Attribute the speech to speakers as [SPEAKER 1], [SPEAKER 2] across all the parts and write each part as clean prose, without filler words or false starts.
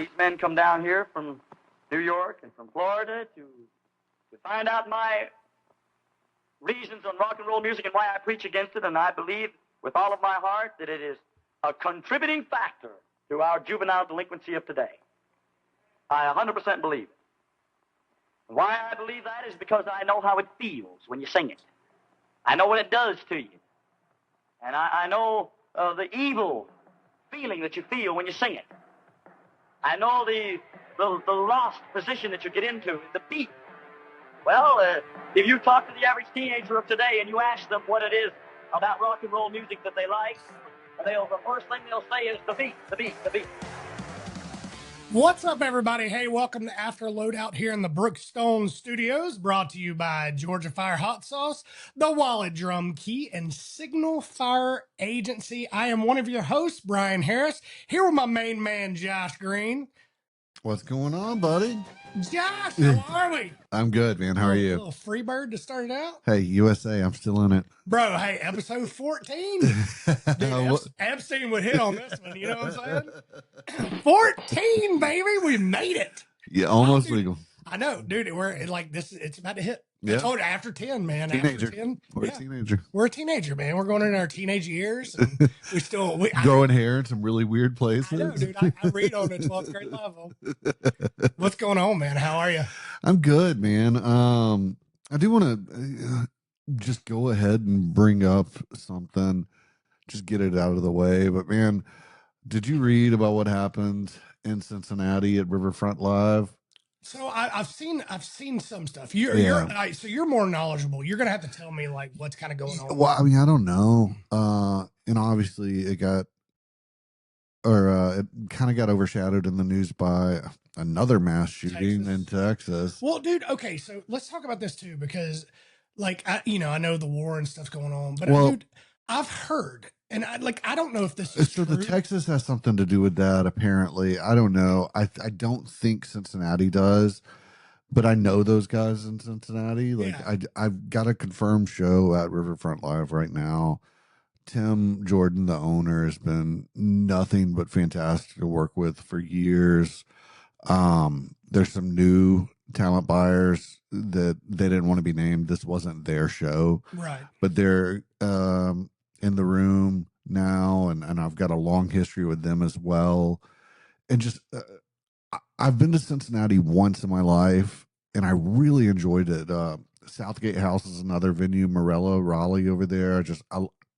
[SPEAKER 1] These men come down here from New York and from Florida to find out my reasons on rock and roll music and why I preach against it, and I believe with all of my heart that it is a contributing factor to our juvenile delinquency of today. I 100% believe it. And why I believe that is because I know how it feels when you sing it. I know what it does to you. And I know the evil feeling that you feel when you sing it. I know the lost position that you get into, the beat. Well, if you talk to the average teenager of today and you ask them what it is about rock and roll music that they like, the first thing they'll say is the beat, the beat, the beat.
[SPEAKER 2] What's up, everybody? Hey, welcome to After Loadout here in the Brookstone Studios, brought to you by Georgia Fire Hot Sauce, the Wallet Drum Key, and Signal Fire Agency. I am one of your hosts, Bryan Harris, here with my main man, Josh Green.
[SPEAKER 3] What's going on, buddy?
[SPEAKER 2] Josh, how are we?
[SPEAKER 3] I'm good, man. How are you?
[SPEAKER 2] A little free bird to start it out.
[SPEAKER 3] Hey, USA, I'm still in it.
[SPEAKER 2] Bro, hey, episode 14. Dude, Epstein would hit on this one, you know what I'm saying? 14, baby, we made it.
[SPEAKER 3] Yeah, almost legal.
[SPEAKER 2] I know, dude, we're like this, it's about to hit.
[SPEAKER 3] Yeah.
[SPEAKER 2] I told you, after 10, man.
[SPEAKER 3] Teenager.
[SPEAKER 2] After 10,
[SPEAKER 3] We're a teenager.
[SPEAKER 2] We're a teenager, man. We're going in our teenage years. And we
[SPEAKER 3] growing hair in some really weird places.
[SPEAKER 2] I know, dude. I read on a 12th grade level. What's going on, man? How are you?
[SPEAKER 3] I'm good, man. I do want to just go ahead and bring up something, just get it out of the way. But man, did you read about what happened in Cincinnati at Riverfront Live?
[SPEAKER 2] So I've seen some stuff. So you're more knowledgeable. You're gonna have to tell me like what's kind of going on.
[SPEAKER 3] Well, I mean, I don't know. And obviously it kind of got overshadowed in the news by another mass shooting in Texas.
[SPEAKER 2] Well, dude, okay, so let's talk about this too, because like I know the war and stuff's going on, but dude, I've heard, and I don't know if this is
[SPEAKER 3] so
[SPEAKER 2] true.
[SPEAKER 3] The Texas has something to do with that, apparently. I don't know. I don't think Cincinnati does, but I know those guys in Cincinnati. Like I've got a confirmed show at Riverfront Live right now. Tim Jordan, the owner, has been nothing but fantastic to work with for years. There's some new talent buyers that they didn't want to be named. This wasn't their show,
[SPEAKER 2] right? But
[SPEAKER 3] they're in the room now, and I've got a long history with them as well. And just I've been to Cincinnati once in my life, and I really enjoyed it. Southgate House is another venue. Morella, Raleigh over there.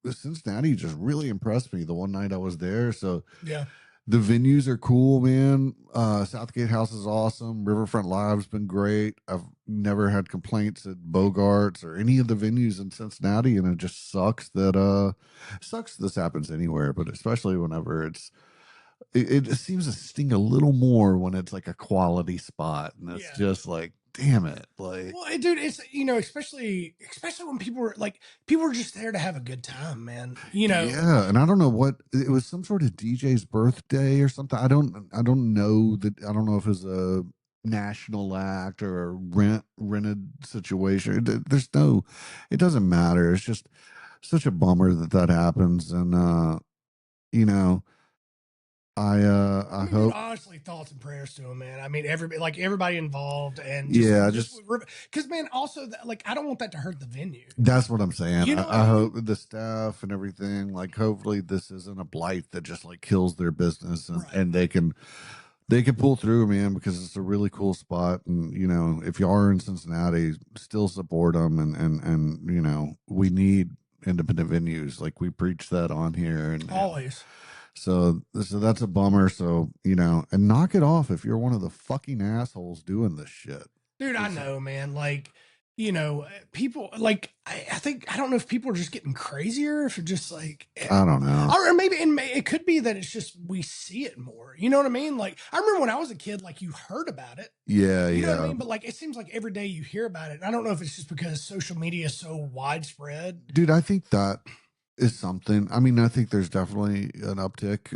[SPEAKER 3] Cincinnati just really impressed me the one night I was there. So
[SPEAKER 2] yeah.
[SPEAKER 3] The venues are cool, man. Southgate House is awesome. Riverfront Live's been great. I've never had complaints at Bogart's or any of the venues in Cincinnati, and it just sucks that this happens anywhere, but especially whenever it seems to sting a little more when it's like a quality spot, and it's just like, damn it. Like,
[SPEAKER 2] well, dude, it's especially when people were just there to have a good time, man.
[SPEAKER 3] Yeah, and I don't know what it was, some sort of DJ's birthday or something. I don't know if it was a national act or a rented situation. It doesn't matter. It's just such a bummer that happens, and I hope,
[SPEAKER 2] honestly, thoughts and prayers to him, man. I mean, everybody involved, and because man, also I don't want that to hurt the venue.
[SPEAKER 3] That's what I'm saying. I hope the staff and everything, hopefully this isn't a blight that just kills their business, and they can pull through, man, because it's a really cool spot. And if you are in Cincinnati, still support them, and we need independent venues. We preach that on here, and
[SPEAKER 2] always.
[SPEAKER 3] So that's a bummer. So, and knock it off if you're one of the fucking assholes doing this shit.
[SPEAKER 2] Dude, I know, man. People I don't know if people are just getting crazier, if it's just I
[SPEAKER 3] don't know.
[SPEAKER 2] Or maybe it could be that it's just we see it more. You know what I mean? I remember when I was a kid, you heard about it.
[SPEAKER 3] Yeah,
[SPEAKER 2] you know what I mean? But it seems like every day you hear about it. I don't know if it's just because social media is so widespread.
[SPEAKER 3] Dude, I think that is something. I mean, I think there's definitely an uptick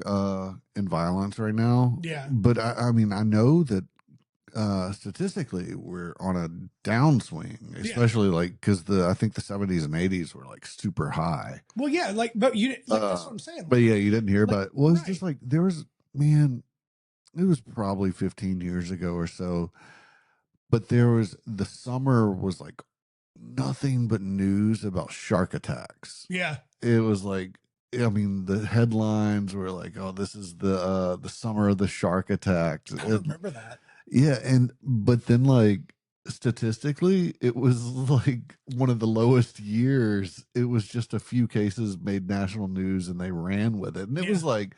[SPEAKER 3] in violence right now.
[SPEAKER 2] Yeah.
[SPEAKER 3] But I mean, I know that statistically we're on a downswing, especially because I think the 70s and 80s were super high.
[SPEAKER 2] Well, yeah, but you that's what I'm saying.
[SPEAKER 3] But yeah, you didn't hear about it. Well, it's just there was, man, it was probably 15 years ago or so. But the summer was like nothing but news about shark attacks.
[SPEAKER 2] Yeah.
[SPEAKER 3] It was like, I mean, the headlines were like, "Oh, this is the summer of the shark attacks."
[SPEAKER 2] I remember that.
[SPEAKER 3] Yeah, but then like statistically, it was like one of the lowest years. It was just a few cases made national news, and they ran with it, and it was like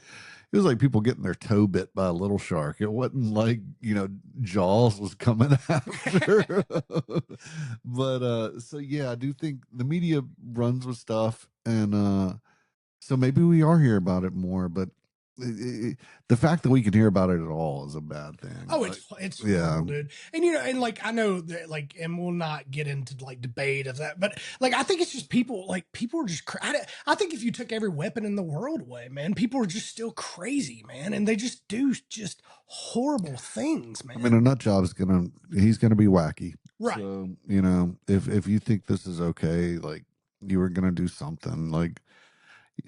[SPEAKER 3] people getting their toe bit by a little shark. It wasn't like, Jaws was coming after. But so yeah, I do think the media runs with stuff, and so maybe we are hearing about it more, but the fact that we can hear about it at all is a bad thing.
[SPEAKER 2] Oh, it's horrible, dude. And and like I know that and we'll not get into like debate of that, but like I think it's just people are just I think if you took every weapon in the world away, man, people are just still crazy, man, and they just do just horrible things, man.
[SPEAKER 3] I mean, a nut job he's gonna be wacky,
[SPEAKER 2] right?
[SPEAKER 3] So if you think this is okay, like you were gonna do something like.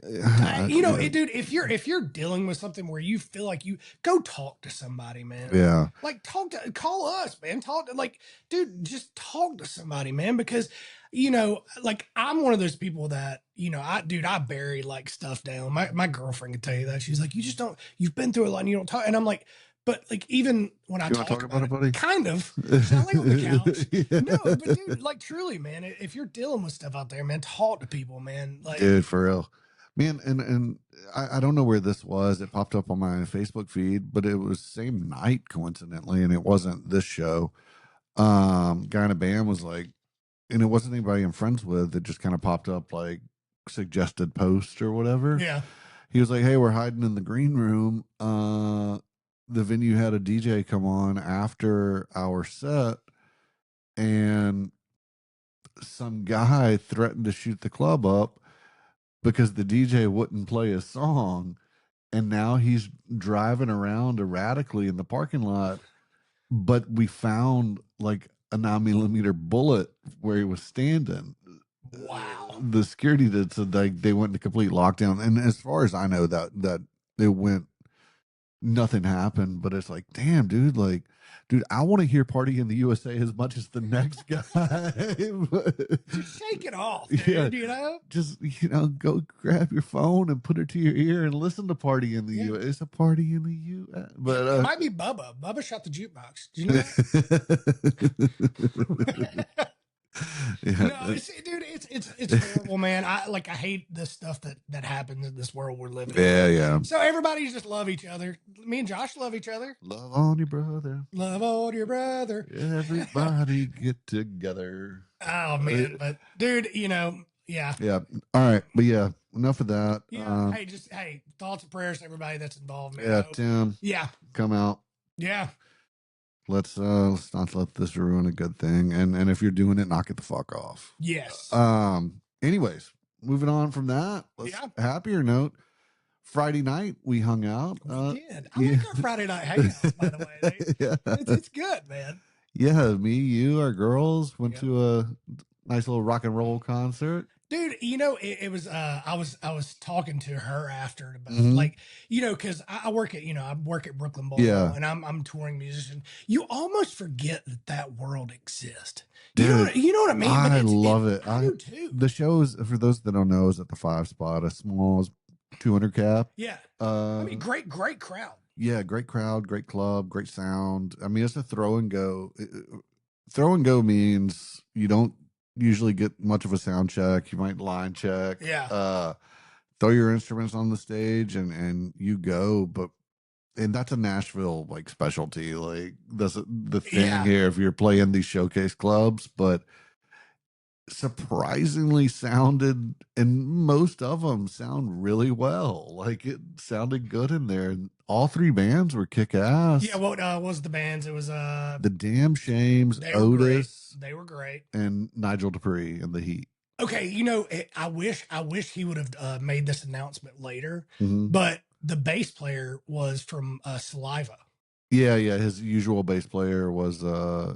[SPEAKER 2] Dude, if you're dealing with something where you feel like you go talk to somebody, man.
[SPEAKER 3] Yeah.
[SPEAKER 2] Like call us, man. Dude, just talk to somebody, man, because like I'm one of those people that, I bury like stuff down. My girlfriend can tell you that. She's like, you've been through a lot and you don't talk. And I'm like, but like even when I talk about it, buddy? Kind of. Sound like on the couch. Yeah. No, but dude, like truly, man, if you're dealing with stuff out there, man, talk to people, man. Like,
[SPEAKER 3] dude, for real. Man, and I don't know where this was. It popped up on my Facebook feed, but it was same night coincidentally, and it wasn't this show. Guy in a band was like, and it wasn't anybody I'm friends with. It just kind of popped up like suggested post or whatever.
[SPEAKER 2] Yeah.
[SPEAKER 3] He was like, "Hey, we're hiding in the green room. The venue had a DJ come on after our set, and some guy threatened to shoot the club up because the DJ wouldn't play a song, and now he's driving around erratically in the parking lot. But we found like a 9mm bullet where he was standing."
[SPEAKER 2] Wow.
[SPEAKER 3] The security did, so they went into complete lockdown. And as far as I know, that it went, nothing happened. But it's like, damn, dude, I want to hear "Party in the USA" as much as the next guy.
[SPEAKER 2] Just shake it off, dude,
[SPEAKER 3] yeah. Just, go grab your phone and put it to your ear and listen to "Party in the USA." It's a party in the U.S. But
[SPEAKER 2] it might be Bubba. Bubba shot the jukebox. Did you know that? No, it's horrible, man. I hate this stuff that happens in this world we're living in.
[SPEAKER 3] Yeah.
[SPEAKER 2] So everybody just love each other. Me and Josh love each other.
[SPEAKER 3] Love on your brother.
[SPEAKER 2] Love on your brother.
[SPEAKER 3] Everybody get together.
[SPEAKER 2] Oh man, but dude, yeah.
[SPEAKER 3] Yeah. All right, but yeah, enough of that.
[SPEAKER 2] Yeah. Hey, thoughts and prayers to everybody that's involved, man.
[SPEAKER 3] Yeah, Tim.
[SPEAKER 2] Yeah.
[SPEAKER 3] Come out.
[SPEAKER 2] Yeah.
[SPEAKER 3] Let's not let this ruin a good thing. And if you're doing it, knock it the fuck off.
[SPEAKER 2] Yes.
[SPEAKER 3] Anyways, moving on from that. Happier note. Friday night we hung out.
[SPEAKER 2] We did. I like our Friday night hangouts, by the way. Yeah. It's good, man.
[SPEAKER 3] Yeah, me, you, our girls went to a nice little rock and roll concert.
[SPEAKER 2] Dude, it was I was talking to her after about like, because I work at Brooklyn Bowl, and I'm touring musician. You almost forget that world exists.
[SPEAKER 3] Dude,
[SPEAKER 2] you know what I mean?
[SPEAKER 3] I love it.
[SPEAKER 2] I do too.
[SPEAKER 3] The shows, for those that don't know, is at the 5 spot, a small 200 cap.
[SPEAKER 2] Yeah. I mean, great crowd.
[SPEAKER 3] Yeah, great crowd, great club, great sound. I mean, it's a throw and go. Throw and go means you don't usually get much of a sound check. You might line check.
[SPEAKER 2] Yeah.
[SPEAKER 3] Throw your instruments on the stage and you go. And that's a Nashville like specialty. Like that's the thing here if you're playing these showcase clubs, but surprisingly sounded, and most of them sound really well. Like it sounded good in there. And all 3 bands were kick ass.
[SPEAKER 2] Yeah, what was the bands? It was
[SPEAKER 3] the Damn Shames, Otis.
[SPEAKER 2] They were great.
[SPEAKER 3] And Nigel Dupree and the Heat.
[SPEAKER 2] Okay, I wish he would have made this announcement later, but the bass player was from Saliva.
[SPEAKER 3] Yeah, his usual bass player was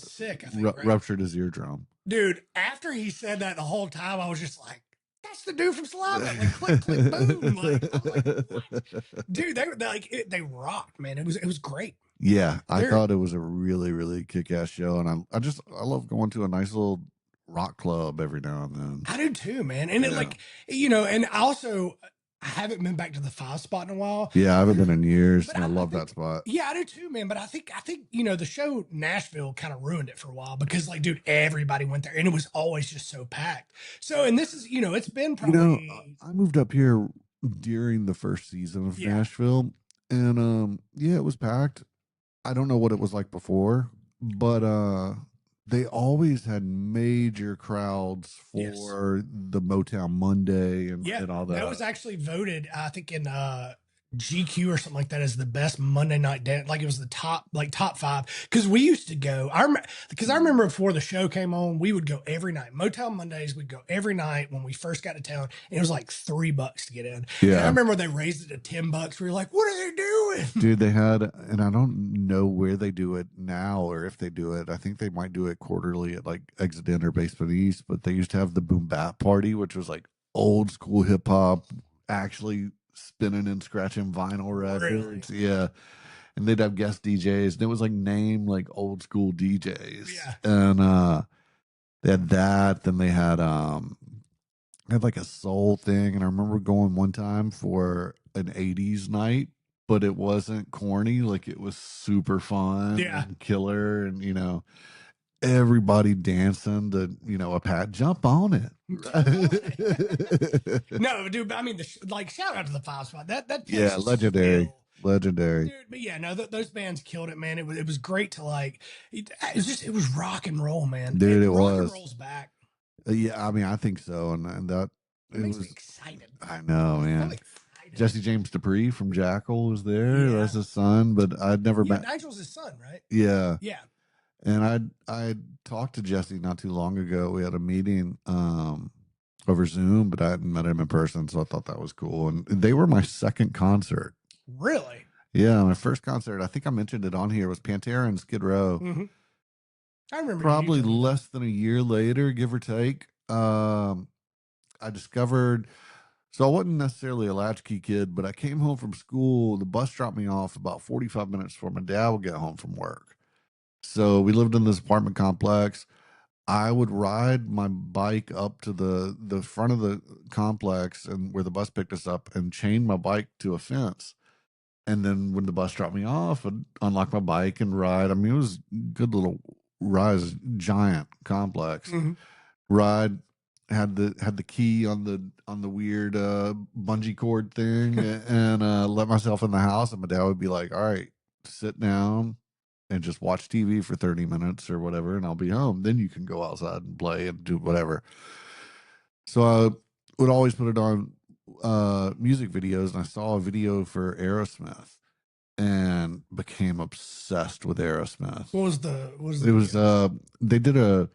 [SPEAKER 2] sick, I think,
[SPEAKER 3] ruptured his eardrum.
[SPEAKER 2] Dude, after he said that the whole time, I was just like, that's the dude from Saliva. Like, click, click, boom. Like, I'm like, what? Dude, they rocked, man. It was great.
[SPEAKER 3] Yeah, I thought it was a really, really kick-ass show, and I love going to a nice little rock club every now and then.
[SPEAKER 2] I do too, man. And it like, and I haven't been back to the Five Spot in a while.
[SPEAKER 3] Yeah, I haven't been in years, and I love
[SPEAKER 2] think,
[SPEAKER 3] that spot.
[SPEAKER 2] Yeah, I do too, man. But I think the show Nashville kind of ruined it for a while because, like, dude, everybody went there, and it was always just so packed. So, and this is, it's been probably.
[SPEAKER 3] I moved up here during the first season of Nashville, and yeah, it was packed. I don't know what it was like before, but they always had major crowds for the Motown Monday and all that.
[SPEAKER 2] That was actually voted, I think, in GQ or something like that as the best Monday night dance. Like it was the top 5. Because we used to go. I remember before the show came on, we would go every night. Motown Mondays, we'd go every night when we first got to town. And it was like $3 to get in. Yeah. And I remember they raised it to $10. We were like, what are they doing?
[SPEAKER 3] Dude, they had, and I don't know where they do it now or if they do it. I think they might do it quarterly at like Exit In or Basement East, but they used to have the Boom Bap Party, which was like old school hip hop, actually spinning and scratching vinyl records. Really? Yeah. And they'd have guest DJs. And it was like named like old school DJs.
[SPEAKER 2] Yeah.
[SPEAKER 3] And they had that. Then they had like a soul thing. And I remember going one time for an 80s night, but it wasn't corny. Like it was super fun and killer. And everybody dancing to, a pat, jump on it.
[SPEAKER 2] No, dude, I mean, shout out to the Five Spot. That
[SPEAKER 3] legendary.
[SPEAKER 2] Skill.
[SPEAKER 3] Legendary.
[SPEAKER 2] Dude, but yeah, no, those bands killed it, man. It was great to it was rock and roll, man.
[SPEAKER 3] Dude, it
[SPEAKER 2] rock
[SPEAKER 3] was.
[SPEAKER 2] And roll's back.
[SPEAKER 3] Yeah, I mean, I think so. And that
[SPEAKER 2] it makes me excited.
[SPEAKER 3] I know, man. Jesse James Dupree from Jackal was there. Yeah. That's his son, but I'd never met.
[SPEAKER 2] Nigel's his son, right?
[SPEAKER 3] Yeah.
[SPEAKER 2] Yeah.
[SPEAKER 3] And I talked to Jesse not too long ago. We had a meeting over Zoom, but I hadn't met him in person, so I thought that was cool. And they were my second concert.
[SPEAKER 2] Really?
[SPEAKER 3] Yeah, my first concert, I think I mentioned it on here, was Pantera and Skid Row.
[SPEAKER 2] Mm-hmm. I remember.
[SPEAKER 3] Probably less than a year later, give or take, I discovered. So I wasn't necessarily a latchkey kid, but I came home from school. The bus dropped me off about 45 minutes before my dad would get home from work. So we lived in this apartment complex. I would ride my bike up to the front of the complex and where the bus picked us up and chain my bike to a fence. And then when the bus dropped me off, I'd unlock my bike and ride. I mean, it was a good little ride, giant complex.
[SPEAKER 2] Mm-hmm.
[SPEAKER 3] Ride, had the key on the weird bungee cord thing and let myself in the house. And my dad would be like, all right, sit down and just watch TV for 30 minutes or whatever, and I'll be home. Then you can go outside and play and do whatever. So I would always put it on music videos, and I saw a video for Aerosmith and became obsessed with Aerosmith.
[SPEAKER 2] What was the
[SPEAKER 3] it was they did it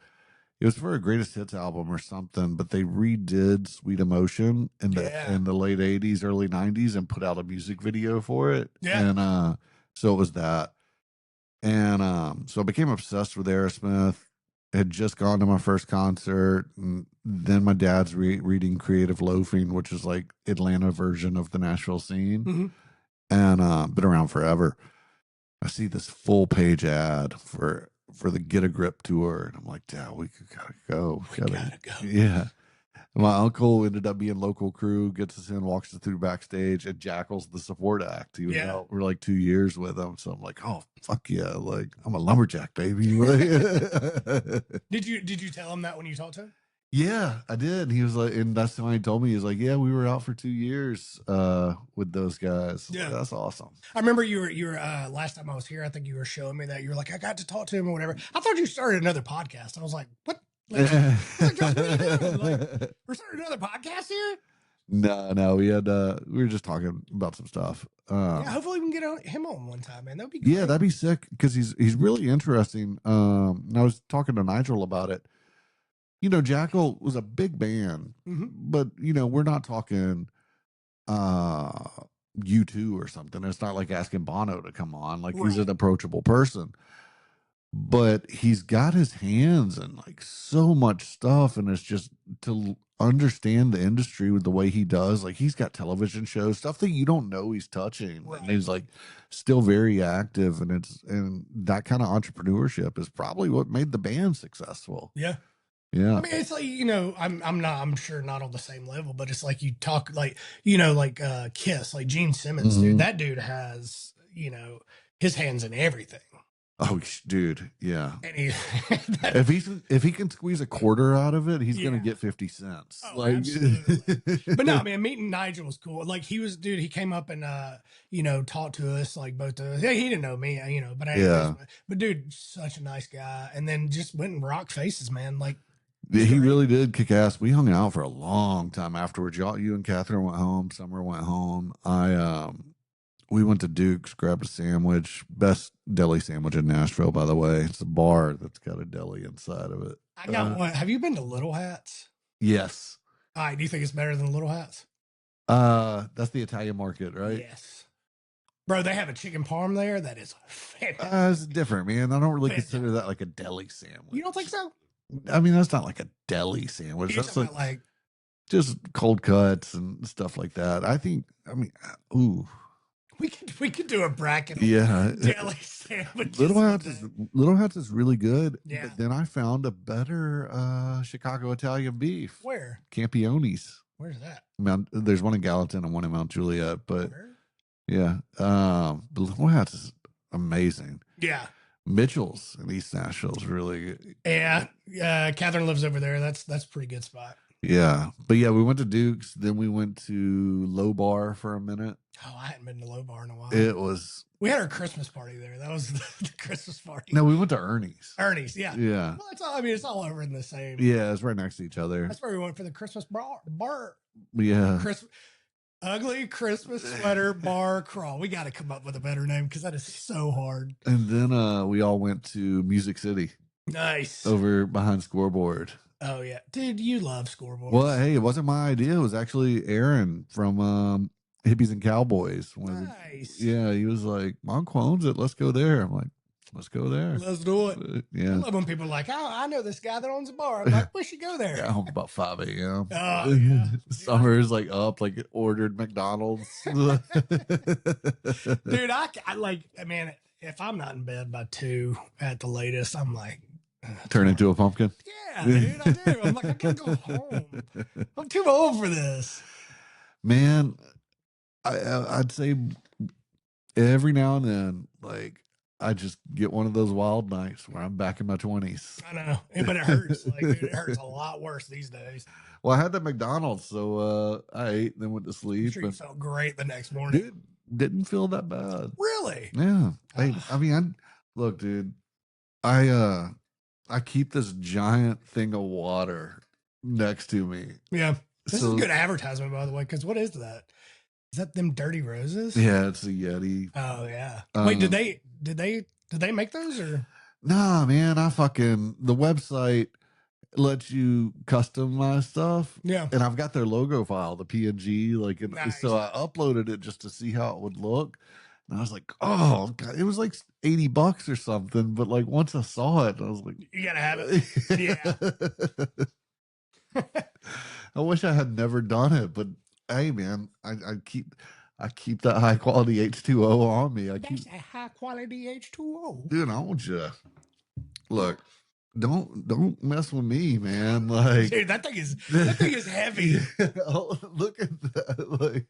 [SPEAKER 3] was for a greatest hits album or something, but they redid Sweet Emotion in the late 80s, early 90s and put out a music video for it.
[SPEAKER 2] Yeah.
[SPEAKER 3] And so it was that. And so I became obsessed with Aerosmith. Had just gone to my first concert, and then my dad's reading Creative Loafing, which is like Atlanta version of the Nashville scene,
[SPEAKER 2] mm-hmm.
[SPEAKER 3] and been around forever. I see this full page ad for the Get a Grip tour, and I'm like, Dad, we gotta go.
[SPEAKER 2] We gotta go.
[SPEAKER 3] Yeah. My uncle ended up being local crew, gets us in, walks us through backstage, and Jackal's the support act. He was out for like 2 years with him. So I'm like, oh, fuck yeah. Like, I'm a lumberjack, baby.
[SPEAKER 2] Did you tell him that when you talked to him?
[SPEAKER 3] Yeah, I did. He was like, and that's when he told me, he was like, yeah, we were out for 2 years with those guys. Yeah. Like, that's awesome.
[SPEAKER 2] I remember you were last time I was here, I think you were showing me that. You were like, I got to talk to him or whatever. I thought you started another podcast. I was like, what? Like, we're starting another podcast here?
[SPEAKER 3] No, we were just talking about some stuff.
[SPEAKER 2] Hopefully we can get him on one time, man. That'd be great.
[SPEAKER 3] Yeah, that'd be sick because he's really interesting. And I was talking to Nigel about it. Jackal was a big band,
[SPEAKER 2] mm-hmm.
[SPEAKER 3] but we're not talking U2 or something. It's not like asking Bono to come on. Like, he's an approachable person. but he's got his hands in like so much stuff, and it's just to understand the industry with the way he does. Like he's got television shows, stuff that you don't know he's touching,
[SPEAKER 2] Right.
[SPEAKER 3] and he's like still very active. And that kind of entrepreneurship is probably what made the band successful.
[SPEAKER 2] Yeah.
[SPEAKER 3] Yeah.
[SPEAKER 2] I mean, it's like, I'm sure not on the same level, but it's like you talk like, like Kiss, like Gene Simmons, dude. That dude has, his hands in everything.
[SPEAKER 3] Oh, dude, yeah.
[SPEAKER 2] And he,
[SPEAKER 3] if he can squeeze a quarter out of it, he's gonna get 50 cents.
[SPEAKER 2] Oh, absolutely. But no, man, meeting Nigel was cool. Like he came up and talked to us, like both of us. Yeah, he didn't know me, but but dude, such a nice guy. And then just went and rock faces, man. Like
[SPEAKER 3] he really did kick ass. We hung out for a long time afterwards. You and Catherine went home. Summer went home. We went to Duke's, grabbed a sandwich. Best deli sandwich in Nashville, by the way. It's a bar that's got a deli inside of it.
[SPEAKER 2] I got one. Have you been to Little Hats?
[SPEAKER 3] Yes.
[SPEAKER 2] All right. Do you think it's better than Little Hats?
[SPEAKER 3] That's the Italian market, right?
[SPEAKER 2] Yes. Bro, they have a chicken parm there that is fantastic.
[SPEAKER 3] It's different, man. I don't really consider that like a deli sandwich.
[SPEAKER 2] You don't think so?
[SPEAKER 3] I mean, that's not like a deli sandwich. That's
[SPEAKER 2] like
[SPEAKER 3] just cold cuts and stuff like that. Ooh.
[SPEAKER 2] We could do a bracket.
[SPEAKER 3] Yeah,
[SPEAKER 2] deli sandwiches.
[SPEAKER 3] Little Hats is really good.
[SPEAKER 2] Yeah.
[SPEAKER 3] But then I found a better Chicago Italian beef.
[SPEAKER 2] Where?
[SPEAKER 3] Campione's.
[SPEAKER 2] Where's that?
[SPEAKER 3] There's one in Gallatin and one in Mount Juliet. But
[SPEAKER 2] Where?
[SPEAKER 3] yeah, Little Hats is amazing.
[SPEAKER 2] Yeah.
[SPEAKER 3] Mitchell's in East Nashville is really good.
[SPEAKER 2] Yeah, Catherine lives over there. That's a pretty good spot.
[SPEAKER 3] Yeah, but yeah, we went to Duke's. Then we went to Low Bar for a minute.
[SPEAKER 2] Oh, I hadn't been to Low Bar in a while.
[SPEAKER 3] We
[SPEAKER 2] had our Christmas party there. That was the Christmas party.
[SPEAKER 3] No, we went to Ernie's.
[SPEAKER 2] Ernie's, yeah.
[SPEAKER 3] Yeah.
[SPEAKER 2] Well, it's all over in the same.
[SPEAKER 3] Yeah, it's right next to each other.
[SPEAKER 2] That's where we went for the Christmas bar.
[SPEAKER 3] Yeah.
[SPEAKER 2] Ugly Christmas sweater bar crawl. We got to come up with a better name because that is so hard.
[SPEAKER 3] And then we all went to Music City.
[SPEAKER 2] Nice.
[SPEAKER 3] Over behind Scoreboard.
[SPEAKER 2] Oh, yeah. Dude, you love Scoreboard.
[SPEAKER 3] Well, hey, it wasn't my idea. It was actually Aaron from Hippies and Cowboys.
[SPEAKER 2] Nice.
[SPEAKER 3] Yeah, he was like, Monk owns it. Let's go there. I'm like, let's go there.
[SPEAKER 2] Let's do it.
[SPEAKER 3] Yeah.
[SPEAKER 2] I love when people are like, oh, I know this guy that owns a bar. I'm like, we should go there.
[SPEAKER 3] Got home about 5 a.m.
[SPEAKER 2] Oh, yeah.
[SPEAKER 3] Summer's like up, like ordered McDonald's.
[SPEAKER 2] Dude, I like, man, if I'm not in bed by 2 at the latest, I'm like,
[SPEAKER 3] turn into a pumpkin.
[SPEAKER 2] Yeah, dude, I do. I'm like, I gotta go home. I'm too old for this.
[SPEAKER 3] Man, I'd say every now and then, like, I just get one of those wild nights where I'm back in my 20s.
[SPEAKER 2] I know, but it hurts. Like, dude, it hurts a lot worse these days.
[SPEAKER 3] Well, I had that McDonald's, so I ate and then went to sleep.
[SPEAKER 2] I'm sure you felt great the next morning.
[SPEAKER 3] Dude, didn't feel that bad.
[SPEAKER 2] Really?
[SPEAKER 3] Yeah. Look, dude, I keep this giant thing of water next to me.
[SPEAKER 2] Yeah. This is good advertisement, by the way, because what is that? Is that them Dirty Roses?
[SPEAKER 3] Yeah, it's a Yeti.
[SPEAKER 2] Oh, yeah. Wait, did they make those or?
[SPEAKER 3] Nah, man, the website lets you customize stuff.
[SPEAKER 2] Yeah.
[SPEAKER 3] And I've got their logo file, the PNG,
[SPEAKER 2] Nice.
[SPEAKER 3] So I uploaded it just to see how it would look. And I was like, oh, God, it was like $80 or something. But like once I saw it, I was like,
[SPEAKER 2] you gotta have it. Yeah.
[SPEAKER 3] I wish I had never done it, but hey, man, I keep that high quality H2O on me.
[SPEAKER 2] That's a high quality H2O.
[SPEAKER 3] Dude, I want you. Look, don't mess with me, man. Like,
[SPEAKER 2] dude, that thing is heavy.
[SPEAKER 3] Look at that. Like,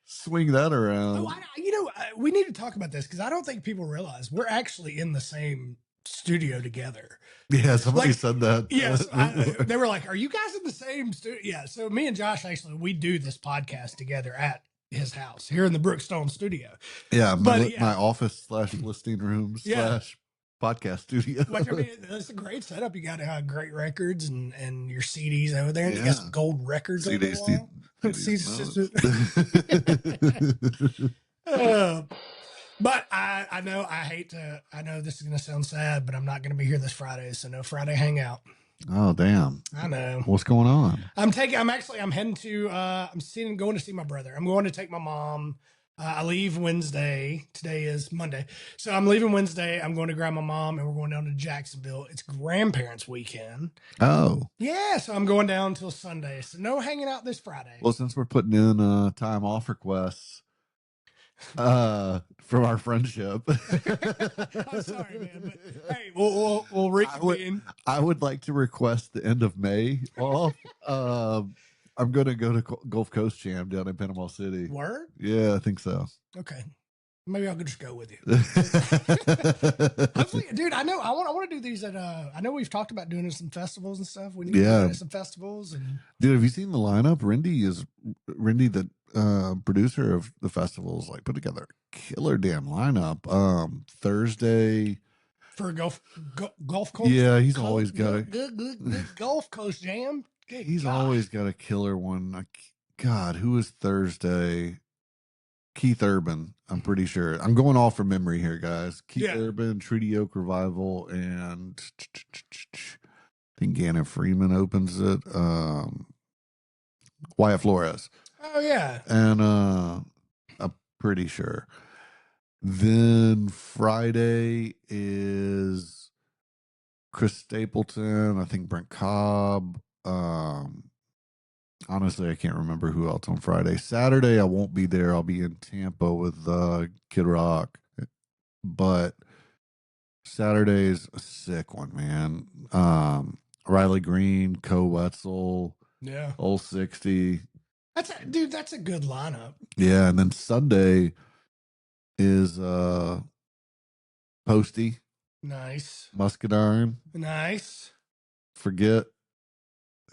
[SPEAKER 3] swing that around.
[SPEAKER 2] Oh, we need to talk about this because I don't think people realize we're actually in the same studio together.
[SPEAKER 3] Yeah, somebody said that.
[SPEAKER 2] Yes, they were like, "Are you guys in the same studio?" Yeah, so me and Josh we do this podcast together at his house here in the Brookstone studio.
[SPEAKER 3] Yeah, my office / listing room / podcast studio.
[SPEAKER 2] Which, I mean, it's a great setup. You got great records and your CDs over there. And you got some gold records
[SPEAKER 3] CDs.
[SPEAKER 2] But I know this is going to sound sad, but I'm not going to be here this Friday. So no Friday hangout.
[SPEAKER 3] Oh, damn.
[SPEAKER 2] I know.
[SPEAKER 3] What's going on?
[SPEAKER 2] I'm heading to, going to see my brother. I'm going to take my mom I leave Wednesday. Today is Monday. So I'm leaving Wednesday. I'm going to grab my mom and we're going down to Jacksonville. It's grandparents' weekend.
[SPEAKER 3] Oh.
[SPEAKER 2] Yeah. So I'm going down until Sunday. So no hanging out this Friday.
[SPEAKER 3] Well, since we're putting in time off requests from our friendship.
[SPEAKER 2] I'm sorry, man. But hey, we'll reconvene.
[SPEAKER 3] I would like to request the end of May off. I'm going to go to Gulf Coast Jam down in Panama City.
[SPEAKER 2] Word?
[SPEAKER 3] Yeah, I think so.
[SPEAKER 2] Okay. Maybe I'll just go with you. Hopefully, dude, I know I want to do these at I know we've talked about doing some festivals and stuff. We need to do some festivals and
[SPEAKER 3] dude, have you seen the lineup? Rindy, the producer of the festivals, like put together a killer damn lineup. Thursday
[SPEAKER 2] for Gulf Coast.
[SPEAKER 3] Yeah, he's always got a
[SPEAKER 2] good Gulf Coast Jam.
[SPEAKER 3] He's always got a killer one. God, who is Thursday? Keith Urban, I'm pretty sure. I'm going off from memory here, guys. Keith Urban, Treaty Oak Revival, and I think Gannon Freeman opens it. Wyatt Flores.
[SPEAKER 2] Oh, yeah.
[SPEAKER 3] And I'm pretty sure. Then Friday is Chris Stapleton, I think Brent Cobb. Honestly, I can't remember who else on Friday. Saturday, I won't be there. I'll be in Tampa with Kid Rock. But Saturday's a sick one, man. Riley Green, Co Wetzel, Old 60.
[SPEAKER 2] That's a good lineup.
[SPEAKER 3] Yeah, and then Sunday is Posty.
[SPEAKER 2] Nice.
[SPEAKER 3] Muscadine.
[SPEAKER 2] Nice.
[SPEAKER 3] Forget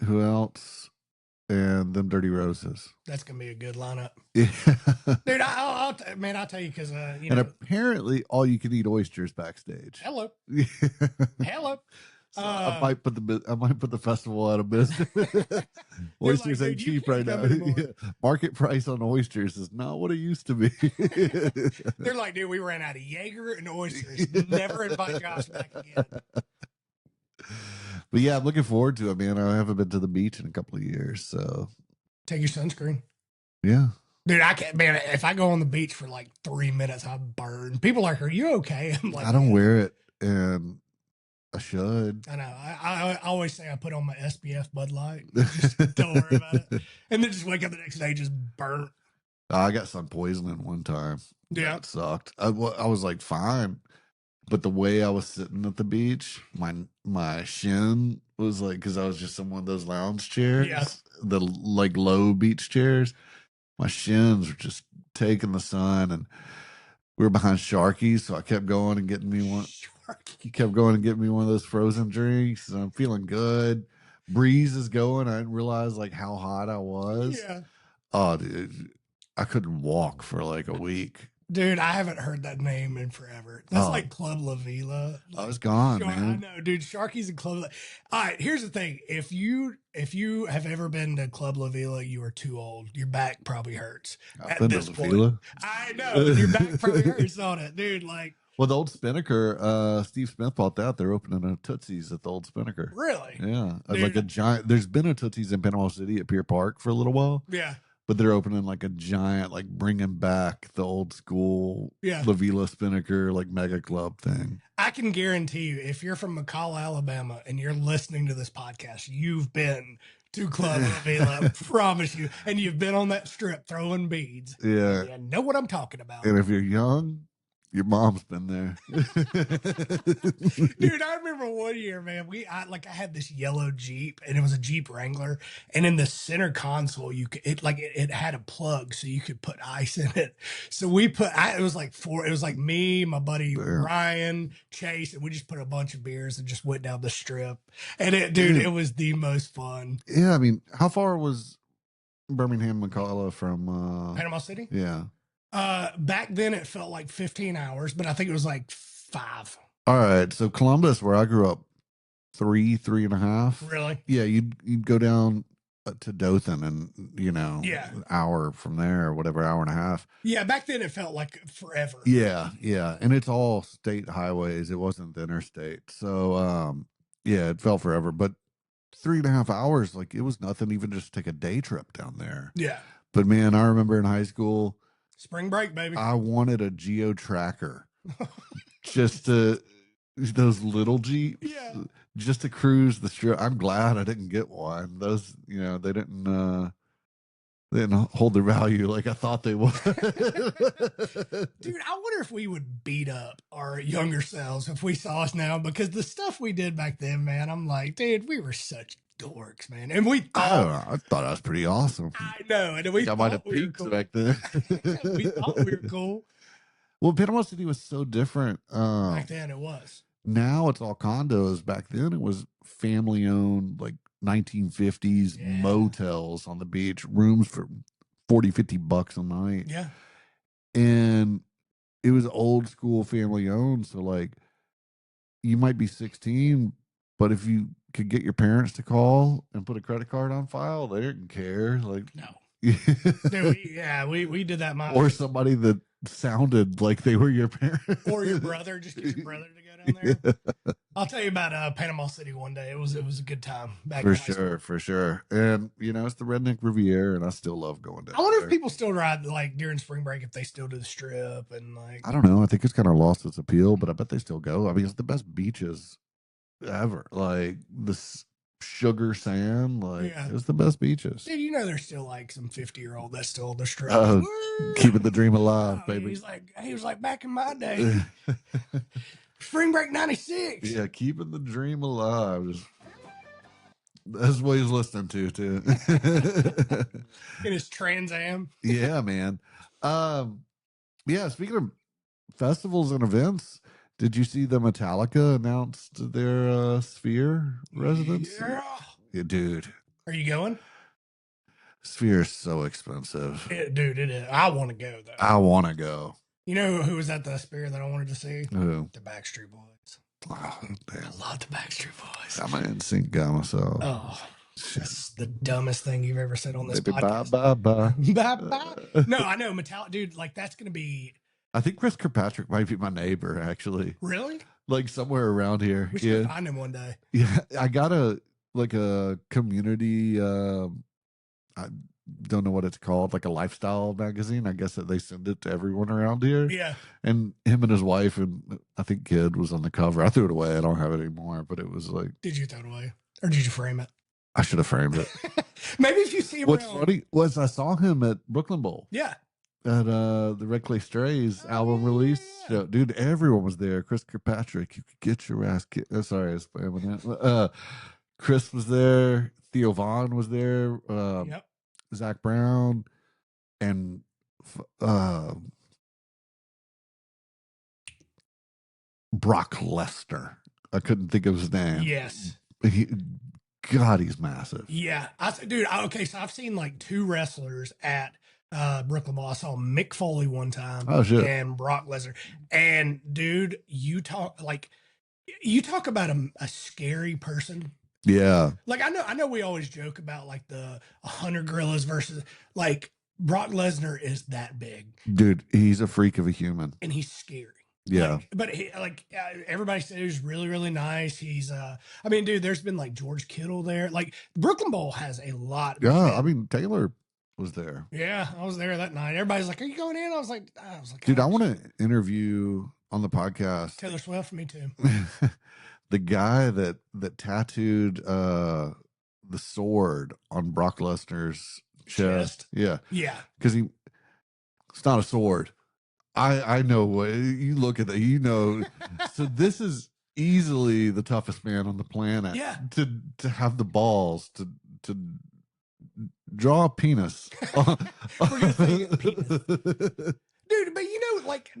[SPEAKER 3] who else. And them Dirty Roses.
[SPEAKER 2] That's gonna be a good lineup.
[SPEAKER 3] Yeah,
[SPEAKER 2] dude. I'll tell you because
[SPEAKER 3] and apparently all you can eat oysters backstage.
[SPEAKER 2] Hello. Hello.
[SPEAKER 3] So I might put the festival out of business. Oysters ain't cheap right now. Market price on oysters is not what it used to be.
[SPEAKER 2] They're like, dude, we ran out of Jaeger and oysters. Never invite Josh back again.
[SPEAKER 3] But yeah, I'm looking forward to it, man. I haven't been to the beach in a couple of years, so
[SPEAKER 2] take your sunscreen.
[SPEAKER 3] Yeah,
[SPEAKER 2] dude, I can't, man. If I go on the beach for like 3 minutes, I burn. People are like, "Are you okay?" I'm like,
[SPEAKER 3] I don't wear it, and I should.
[SPEAKER 2] I know. I always say I put on my SPF Bud Light. Just don't worry about it, and then just wake up the next day just burnt.
[SPEAKER 3] I got sun poisoning one time.
[SPEAKER 2] Yeah,
[SPEAKER 3] that sucked. I was like fine. But the way I was sitting at the beach, my shin was like, because I was just in one of those lounge chairs, the like low beach chairs. My shins were just taking the sun, and we were behind Sharky's, so I kept going and getting me one. He kept going and getting me one of those frozen drinks, and I'm feeling good. Breeze is going. I didn't realize like how hot I was.
[SPEAKER 2] Yeah.
[SPEAKER 3] Oh, dude, I couldn't walk for like a week.
[SPEAKER 2] Dude, I haven't heard that name in forever. That's like Club La Vila.
[SPEAKER 3] Like, I was gone, man.
[SPEAKER 2] I know, dude. Sharky's and Club La. All right, here's the thing. If you have ever been to Club La Vila, you are too old. Your back probably hurts.
[SPEAKER 3] I've been to La Vila.
[SPEAKER 2] I know. Your back probably hurts on it, dude. Like,
[SPEAKER 3] well, the old Spinnaker, Steve Smith bought that. They're opening a Tootsie's at the old Spinnaker.
[SPEAKER 2] Really?
[SPEAKER 3] Yeah. Dude, like a giant. There's been a Tootsie's in Panama City at Pier Park for a little while.
[SPEAKER 2] Yeah.
[SPEAKER 3] But they're opening like a giant, like bringing back the old school La Vila Spinnaker, like mega club thing.
[SPEAKER 2] I can guarantee you, if you're from McCall, Alabama, and you're listening to this podcast, you've been to Club La Vila, I promise you. And you've been on that strip throwing beads.
[SPEAKER 3] Yeah.
[SPEAKER 2] You know what I'm talking about.
[SPEAKER 3] And if you're young, your mom's been there.
[SPEAKER 2] Dude, I remember one year, man, I had this yellow Jeep, and it was a Jeep Wrangler, and in the center console, it had a plug so you could put ice in it. So it was like me, my buddy Bryan, Chase, and we just put a bunch of beers and just went down the strip. And it was the most fun.
[SPEAKER 3] Yeah, I mean, how far was Birmingham McCalla from
[SPEAKER 2] Panama City?
[SPEAKER 3] Yeah.
[SPEAKER 2] Back then it felt like 15 hours, but I think it was like 5.
[SPEAKER 3] All right. So Columbus, where I grew up, 3.5.
[SPEAKER 2] Really?
[SPEAKER 3] Yeah. You'd go down to Dothan and, an hour from there or whatever, hour and a half.
[SPEAKER 2] Yeah. Back then it felt like forever.
[SPEAKER 3] Yeah. Yeah. And it's all state highways. It wasn't the interstate. So, it felt forever, but 3.5 hours, like it was nothing even just to take a day trip down there.
[SPEAKER 2] Yeah.
[SPEAKER 3] But man, I remember in high school,
[SPEAKER 2] Spring break, baby.
[SPEAKER 3] I wanted a geo tracker, just to those little Jeeps, just to cruise the strip. I'm glad I didn't get one. Those, they didn't hold their value like I thought they would.
[SPEAKER 2] Dude, I wonder if we would beat up our younger selves if we saw us now, because the stuff we did back then, man, I'm like, dude, we were such dorks, man. And we thought,
[SPEAKER 3] I thought I was pretty awesome.
[SPEAKER 2] I know, and we
[SPEAKER 3] I might
[SPEAKER 2] thought
[SPEAKER 3] have
[SPEAKER 2] we were
[SPEAKER 3] peaked
[SPEAKER 2] cool.
[SPEAKER 3] back then.
[SPEAKER 2] We thought we were cool.
[SPEAKER 3] Well, Panama City was so different.
[SPEAKER 2] Back then it was.
[SPEAKER 3] Now it's all condos. Back then it was family owned, like 1950s motels on the beach, rooms for $40-50 a night.
[SPEAKER 2] Yeah.
[SPEAKER 3] And it was old school family owned. So like you might be 16, but if you could get your parents to call and put a credit card on file, they didn't care. Like,
[SPEAKER 2] no. Dude, we did that.
[SPEAKER 3] Or somebody that sounded like they were your parents.
[SPEAKER 2] Or your brother, just get your brother to go down there. Yeah. I'll tell you about Panama City one day. It was a good time back
[SPEAKER 3] for sure. And it's the Redneck Riviera, and I still love going down.
[SPEAKER 2] I wonder if people still ride like during spring break, if they still do the strip and like.
[SPEAKER 3] I don't know. I think it's kind of lost its appeal, but I bet they still go. I mean, it's the best beaches ever. Like the sugar sand, like it's the best beaches.
[SPEAKER 2] Dude, there's still like some 50-year-old that's still on the strip.
[SPEAKER 3] Keeping the dream alive, baby.
[SPEAKER 2] He was like back in my day. Spring break 96.
[SPEAKER 3] Yeah, keeping the dream alive. That's what he's listening to too.
[SPEAKER 2] In his Trans Am.
[SPEAKER 3] Yeah, man. Yeah, speaking of festivals and events, did you see the Metallica announced their Sphere residence? Yeah, dude.
[SPEAKER 2] Are you going?
[SPEAKER 3] Sphere is so expensive.
[SPEAKER 2] Dude, it is. I want to go, though.
[SPEAKER 3] I want to go.
[SPEAKER 2] You know who was at the Sphere that I wanted to see?
[SPEAKER 3] Who?
[SPEAKER 2] The Backstreet Boys.
[SPEAKER 3] Oh, damn.
[SPEAKER 2] I love the Backstreet Boys.
[SPEAKER 3] I'm an NSYNC guy myself.
[SPEAKER 2] Oh, that's the dumbest thing you've ever said on this
[SPEAKER 3] Baby,
[SPEAKER 2] podcast.
[SPEAKER 3] bye.
[SPEAKER 2] No, I know. Metallica, dude, like that's going to be...
[SPEAKER 3] I think Chris Kirkpatrick might be my neighbor, actually.
[SPEAKER 2] Really?
[SPEAKER 3] Like somewhere around here.
[SPEAKER 2] We should find him one day.
[SPEAKER 3] Yeah, I got a community, I don't know what it's called, like a lifestyle magazine. I guess that they send it to everyone around here.
[SPEAKER 2] Yeah.
[SPEAKER 3] And him and his wife and I think kid was on the cover. I threw it away. I don't have it anymore, but it was like... Did
[SPEAKER 2] you throw it away? Or did you frame it?
[SPEAKER 3] I should have framed it.
[SPEAKER 2] Maybe if you see him
[SPEAKER 3] What's funny was I saw him at Brooklyn Bowl.
[SPEAKER 2] Yeah.
[SPEAKER 3] At the Red Clay Strays album release show. Dude, everyone was there. Chris Kirkpatrick, you could get your ass sorry, I was spamming that. Chris was there. Theo Vaughn was there. Zach Brown and Brock Lesnar. I couldn't think of his name.
[SPEAKER 2] Yes.
[SPEAKER 3] God, he's massive.
[SPEAKER 2] Yeah. Okay, so I've seen like two wrestlers at Brooklyn Bowl. I saw Mick Foley one time.
[SPEAKER 3] Oh, shit.
[SPEAKER 2] And Brock Lesnar. And dude, you talk about a scary person.
[SPEAKER 3] Yeah.
[SPEAKER 2] Like I know we always joke about like the 100 gorillas versus like Brock Lesnar is that big.
[SPEAKER 3] Dude, he's a freak of a human.
[SPEAKER 2] And he's scary.
[SPEAKER 3] Yeah.
[SPEAKER 2] But everybody said he was really, really nice. He's I mean, dude, there's been like George Kittle there. Like Brooklyn Bowl has a lot.
[SPEAKER 3] Yeah, I mean, Taylor was there.
[SPEAKER 2] Yeah, I was there that night. Everybody's like, "Are you going in?" I was like,
[SPEAKER 3] dude, I want to interview on the podcast
[SPEAKER 2] Taylor Swift. Me too.
[SPEAKER 3] The guy that tattooed the sword on Brock Lesnar's chest. Yeah.
[SPEAKER 2] Yeah.
[SPEAKER 3] Because it's not a sword. I know what you look at that, so this is easily the toughest man on the planet.
[SPEAKER 2] Yeah.
[SPEAKER 3] To have the balls to draw a penis.
[SPEAKER 2] We're gonna say penis. Dude, but like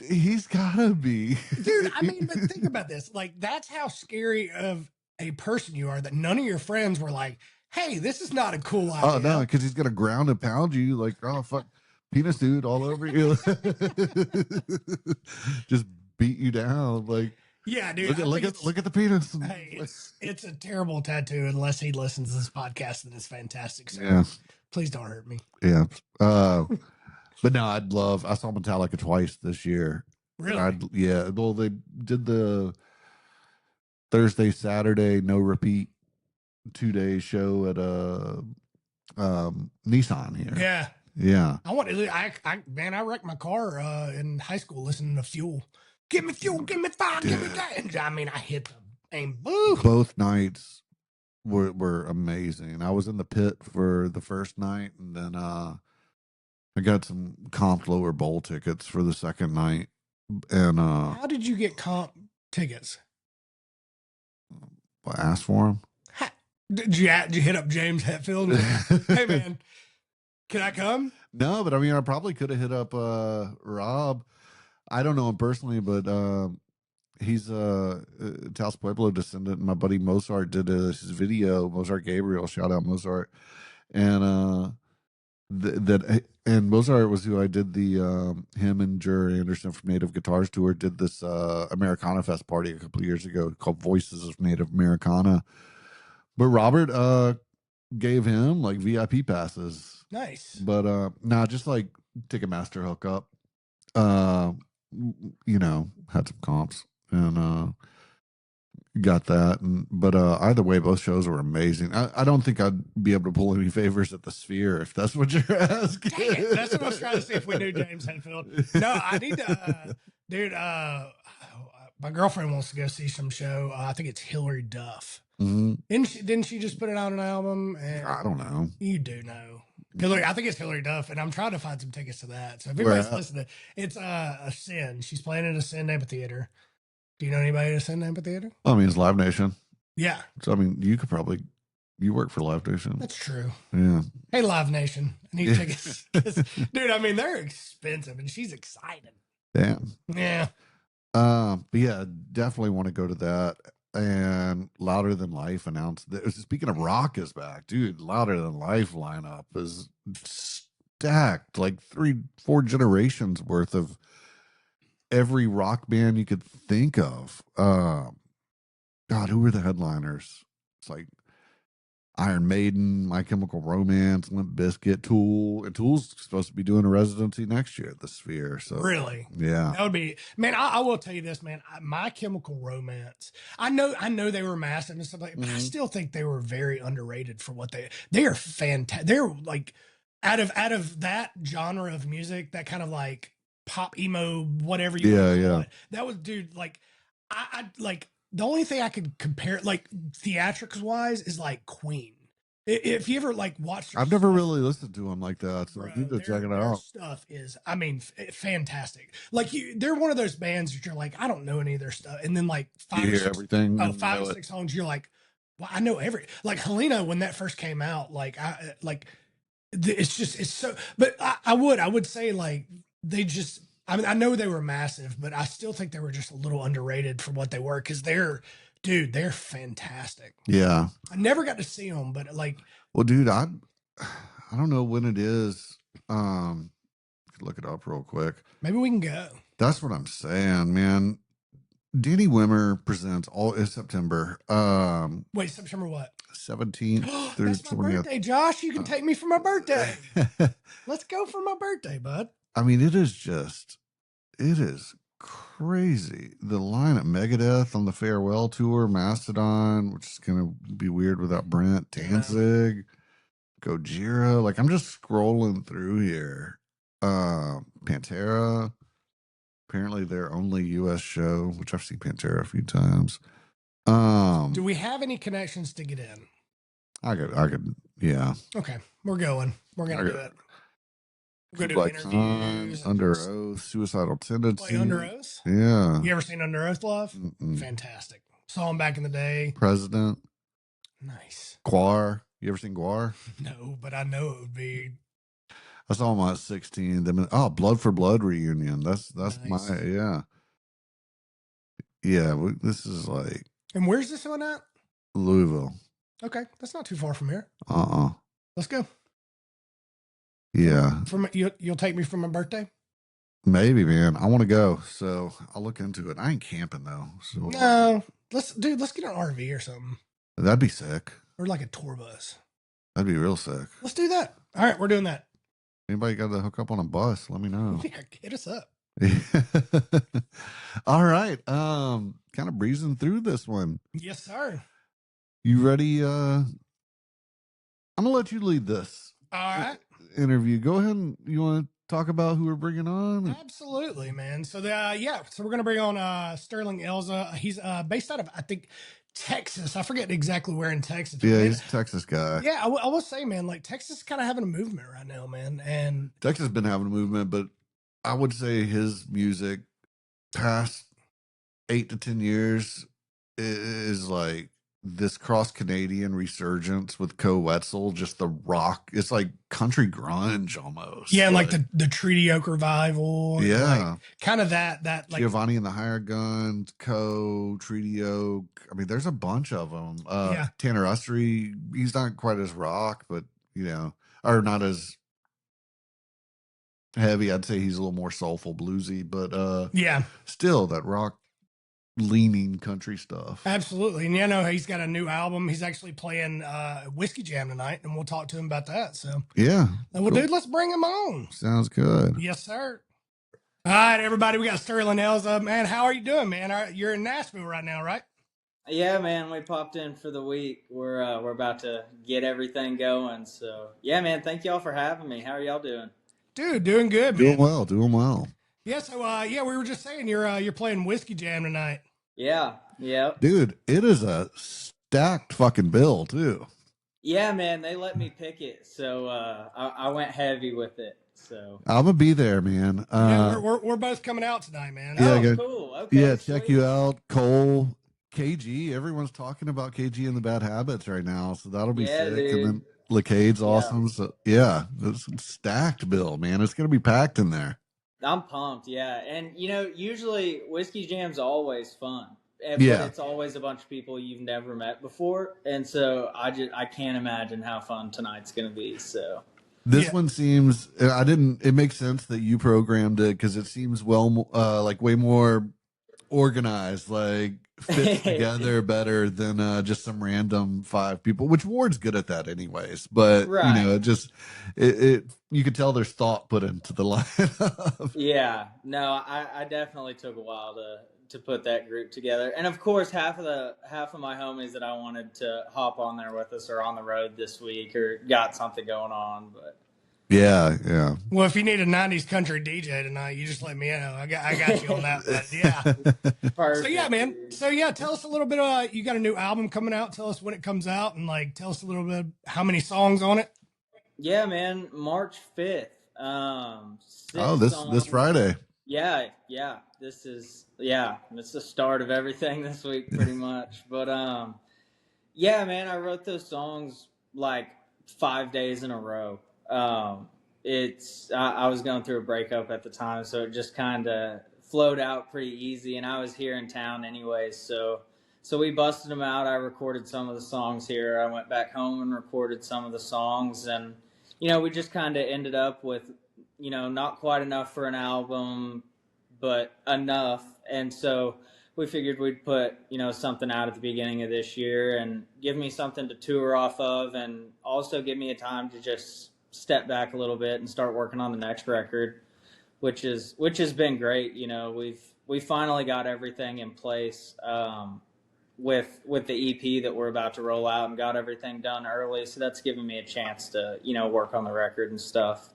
[SPEAKER 3] he's gotta be.
[SPEAKER 2] Dude, I mean, but think about this. Like, that's how scary of a person you are that none of your friends were like, hey, this is not a cool idea.
[SPEAKER 3] Oh, no, because he's gonna ground and pound you like, oh, fuck, penis dude all over you. Just beat you down. Like,
[SPEAKER 2] yeah, dude.
[SPEAKER 3] Look at the penis.
[SPEAKER 2] Hey, it's a terrible tattoo unless he listens to this podcast, and it's fantastic. So
[SPEAKER 3] yeah.
[SPEAKER 2] Please don't hurt me.
[SPEAKER 3] Yeah. But no, I saw Metallica twice this year.
[SPEAKER 2] Really?
[SPEAKER 3] Yeah. Well, they did the Thursday, Saturday, no repeat 2-day show at Nissan here.
[SPEAKER 2] Yeah.
[SPEAKER 3] Yeah.
[SPEAKER 2] Man, I wrecked my car in high school listening to Fuel. Give me fuel, give me fire, give me that. And, I mean, I hit the aim. Boo.
[SPEAKER 3] Both nights were amazing. I was in the pit for the first night, and then I got some comp lower bowl tickets for the second night. And
[SPEAKER 2] how did you get comp tickets?
[SPEAKER 3] I asked for them.
[SPEAKER 2] Did you hit up James Hetfield? Hey man, can I come?
[SPEAKER 3] No, but I mean, I probably could have hit up Rob. I don't know him personally, but he's Taos Pueblo descendant. And my buddy Mozart did his video. Mozart Gabriel, shout out Mozart, and and Mozart was who I did the him and Jer Anderson from Native Guitars Tour did this Americana Fest party a couple of years ago called Voices of Native Americana. But Robert gave him like VIP passes.
[SPEAKER 2] Nice.
[SPEAKER 3] But just like Ticketmaster hookup. Had some comps and got that. But either way, both shows were amazing. I don't think I'd be able to pull any favors at the Sphere if that's what you're asking.
[SPEAKER 2] Dang it. That's what I was trying to see if we knew James Hetfield. No, I need to, dude. My girlfriend wants to go see some show. I think it's Hillary Duff.
[SPEAKER 3] Mm-hmm.
[SPEAKER 2] Didn't she just put it out an album? And
[SPEAKER 3] I don't know.
[SPEAKER 2] You do know. Hillary, I think it's Hillary Duff, and I'm trying to find some tickets to that. So if anybody's listening, it's Ascend. She's playing at Ascend Amphitheater. Do you know anybody at Ascend Amphitheater?
[SPEAKER 3] I mean, it's Live Nation.
[SPEAKER 2] Yeah.
[SPEAKER 3] So I mean, you work for Live Nation.
[SPEAKER 2] That's true.
[SPEAKER 3] Yeah.
[SPEAKER 2] Hey, Live Nation, I need tickets, dude. I mean, they're expensive, and she's excited.
[SPEAKER 3] Damn.
[SPEAKER 2] Yeah.
[SPEAKER 3] But yeah, definitely want to go to that. And Louder Than Life announced that. Speaking of rock is back, dude. Louder Than Life lineup is stacked, like 3-4 generations worth of every rock band you could think of. God, who were the headliners? It's like Iron Maiden, My Chemical Romance, Limp Bizkit, Tool, and Tool's supposed to be doing a residency next year at the Sphere. So
[SPEAKER 2] really,
[SPEAKER 3] yeah,
[SPEAKER 2] that would be, man. I will tell you this, man. My Chemical Romance. I know they were massive and stuff like, but I still think they were very underrated for what they are fantastic. They're like out of that genre of music, that kind of like pop emo, whatever you want to call it. That was, dude. Like I like. The only thing I could compare, like theatrics wise, is like Queen. If you ever like watched,
[SPEAKER 3] I've never really listened to them like that, so I need to check it out.
[SPEAKER 2] Stuff is, I mean, fantastic. Like they're one of those bands that you're like, I don't know any of their stuff, and then like 5 or 6 songs, you're like, well, I know like Helena when that first came out, it's so. But I would say like they just. I mean, I know they were massive, but I still think they were just a little underrated for what they were, because they're fantastic.
[SPEAKER 3] Yeah.
[SPEAKER 2] I never got to see them, but like,
[SPEAKER 3] well, dude, I don't know when it is. Look it up real quick.
[SPEAKER 2] Maybe we can go.
[SPEAKER 3] That's what I'm saying, man. Danny Wimmer presents all in September.
[SPEAKER 2] Wait, September what?
[SPEAKER 3] 17th through
[SPEAKER 2] That's my
[SPEAKER 3] 20th.
[SPEAKER 2] birthday, Josh. You can take me for my birthday. Let's go for my birthday, bud.
[SPEAKER 3] I mean, it is crazy. The line at Megadeth on the farewell tour, Mastodon, which is gonna be weird without Brent, Danzig, Gojira. Like, I'm just scrolling through here. Pantera. Apparently their only US show, which I've seen Pantera a few times.
[SPEAKER 2] Do we have any connections to get in?
[SPEAKER 3] I could, yeah.
[SPEAKER 2] Okay, we're going. We're gonna do it. We're gonna do
[SPEAKER 3] like
[SPEAKER 2] interviews.
[SPEAKER 3] Under Oath, Suicidal Tendency.
[SPEAKER 2] Play Under Oath?
[SPEAKER 3] Yeah.
[SPEAKER 2] You ever seen Under Oath live? Fantastic. Saw him back in the day.
[SPEAKER 3] President.
[SPEAKER 2] Nice.
[SPEAKER 3] Guar. You ever seen Guar?
[SPEAKER 2] No, but I know it would be.
[SPEAKER 3] I saw him at 16. Blood for Blood reunion. That's nice. Yeah. This is like.
[SPEAKER 2] And where's this one at?
[SPEAKER 3] Louisville.
[SPEAKER 2] Okay, that's not too far from here.
[SPEAKER 3] Let's
[SPEAKER 2] go.
[SPEAKER 3] Yeah.
[SPEAKER 2] You'll take me for my birthday?
[SPEAKER 3] Maybe, man. I want to go, so I'll look into it. I ain't camping though. So
[SPEAKER 2] no, let's get an RV or something.
[SPEAKER 3] That'd be sick.
[SPEAKER 2] Or like a tour bus.
[SPEAKER 3] That'd be real sick.
[SPEAKER 2] Let's do that. All right, we're doing that.
[SPEAKER 3] Anybody got to hook up on a bus? Let me know.
[SPEAKER 2] Yeah, hit us up.
[SPEAKER 3] All right. Kind of breezing through this one.
[SPEAKER 2] Yes, sir.
[SPEAKER 3] You ready? I'm gonna let you lead this.
[SPEAKER 2] All right.
[SPEAKER 3] interview. Go ahead and you want to talk about who we're bringing on?
[SPEAKER 2] Absolutely, man. So so we're gonna bring on Sterling Elza. He's based out of, I think, Texas. I forget exactly where in Texas.
[SPEAKER 3] Yeah,
[SPEAKER 2] Man,
[SPEAKER 3] he's a Texas guy.
[SPEAKER 2] yeah, I will say, man, like Texas is kind of having a movement right now, man. And
[SPEAKER 3] Texas has been having a movement, but I would say his music past 8 to 10 years is like this cross Canadian resurgence with Co Wetzel, just the rock. It's like country grunge almost.
[SPEAKER 2] yeah, and like the Treaty Oak revival.
[SPEAKER 3] Yeah.
[SPEAKER 2] Like, kind of that like
[SPEAKER 3] Giovanni and the Hired Guns, Co, Treaty Oak. I mean, there's a bunch of them.
[SPEAKER 2] Yeah.
[SPEAKER 3] Tanner Ustry, he's not quite as rock, but or not as heavy. I'd say he's a little more soulful, bluesy, but
[SPEAKER 2] yeah,
[SPEAKER 3] still that rock leaning country stuff.
[SPEAKER 2] absolutely. And he's got a new album. He's actually playing Whiskey Jam tonight, and we'll talk to him about that. So
[SPEAKER 3] Yeah.
[SPEAKER 2] well,
[SPEAKER 3] cool.
[SPEAKER 2] dude, let's bring him on.
[SPEAKER 3] Sounds good.
[SPEAKER 2] Yes, sir. All right, everybody, we got Sterling Elza. Man, how are you doing, man? You're in Nashville right now, right?
[SPEAKER 4] Yeah, man, we popped in for the week. We're about to get everything going. So yeah, man, thank y'all for having me. How are y'all doing?
[SPEAKER 2] Dude, doing good, man.
[SPEAKER 3] Doing well.
[SPEAKER 2] Yeah, so we were just saying you're playing Whiskey Jam tonight.
[SPEAKER 4] Yeah, yep.
[SPEAKER 3] Dude, it is a stacked fucking bill too.
[SPEAKER 4] Yeah, man, they let me pick it, so I went heavy with it. So
[SPEAKER 3] I'm gonna be there, man.
[SPEAKER 2] Yeah, we're both coming out tonight, man.
[SPEAKER 3] Yeah,
[SPEAKER 4] cool. Okay,
[SPEAKER 3] yeah, check
[SPEAKER 4] sweet.
[SPEAKER 3] you out, Cole, KG. Everyone's talking about KG and the Bad Habits right now, so that'll be sick.
[SPEAKER 4] Dude.
[SPEAKER 3] And then Lacade's awesome. So yeah, it's a stacked bill, man. It's gonna be packed in there.
[SPEAKER 4] I'm pumped, yeah. And usually Whiskey Jam's always fun. But it's always a bunch of people you've never met before, and so I can't imagine how fun tonight's gonna be. So
[SPEAKER 3] this one seems it makes sense that you programmed it because it seems like way more organized, like fits together better than just some random 5 people, which Ward's good at that anyways, but it you could tell there's thought put into the lineup.
[SPEAKER 4] Yeah, no, I definitely took a while to put that group together, and of course half of my homies that I wanted to hop on there with us are on the road this week or got something going on. But
[SPEAKER 3] yeah.
[SPEAKER 2] Well, if you need a '90s country DJ tonight, you just let me know. I got you on that. But yeah.
[SPEAKER 4] Perfect.
[SPEAKER 2] So yeah, man. So yeah, tell us a little bit. You got a new album coming out. Tell us when it comes out, and like tell us a little bit how many songs on it.
[SPEAKER 4] Yeah, man. March 5th.
[SPEAKER 3] This Friday.
[SPEAKER 4] Yeah. This is it's the start of everything this week, pretty much. But yeah, man, I wrote those songs like 5 days in a row. I was going through a breakup at the time, so it just kind of flowed out pretty easy, and I was here in town anyways, so we busted them out. I recorded some of the songs here. I went back home and recorded some of the songs, and we just kind of ended up with not quite enough for an album, but enough, and so we figured we'd put something out at the beginning of this year and give me something to tour off of, and also give me a time to just step back a little bit and start working on the next record, which has been great. We finally got everything in place with the EP that we're about to roll out, and got everything done early, so that's given me a chance to work on the record and stuff.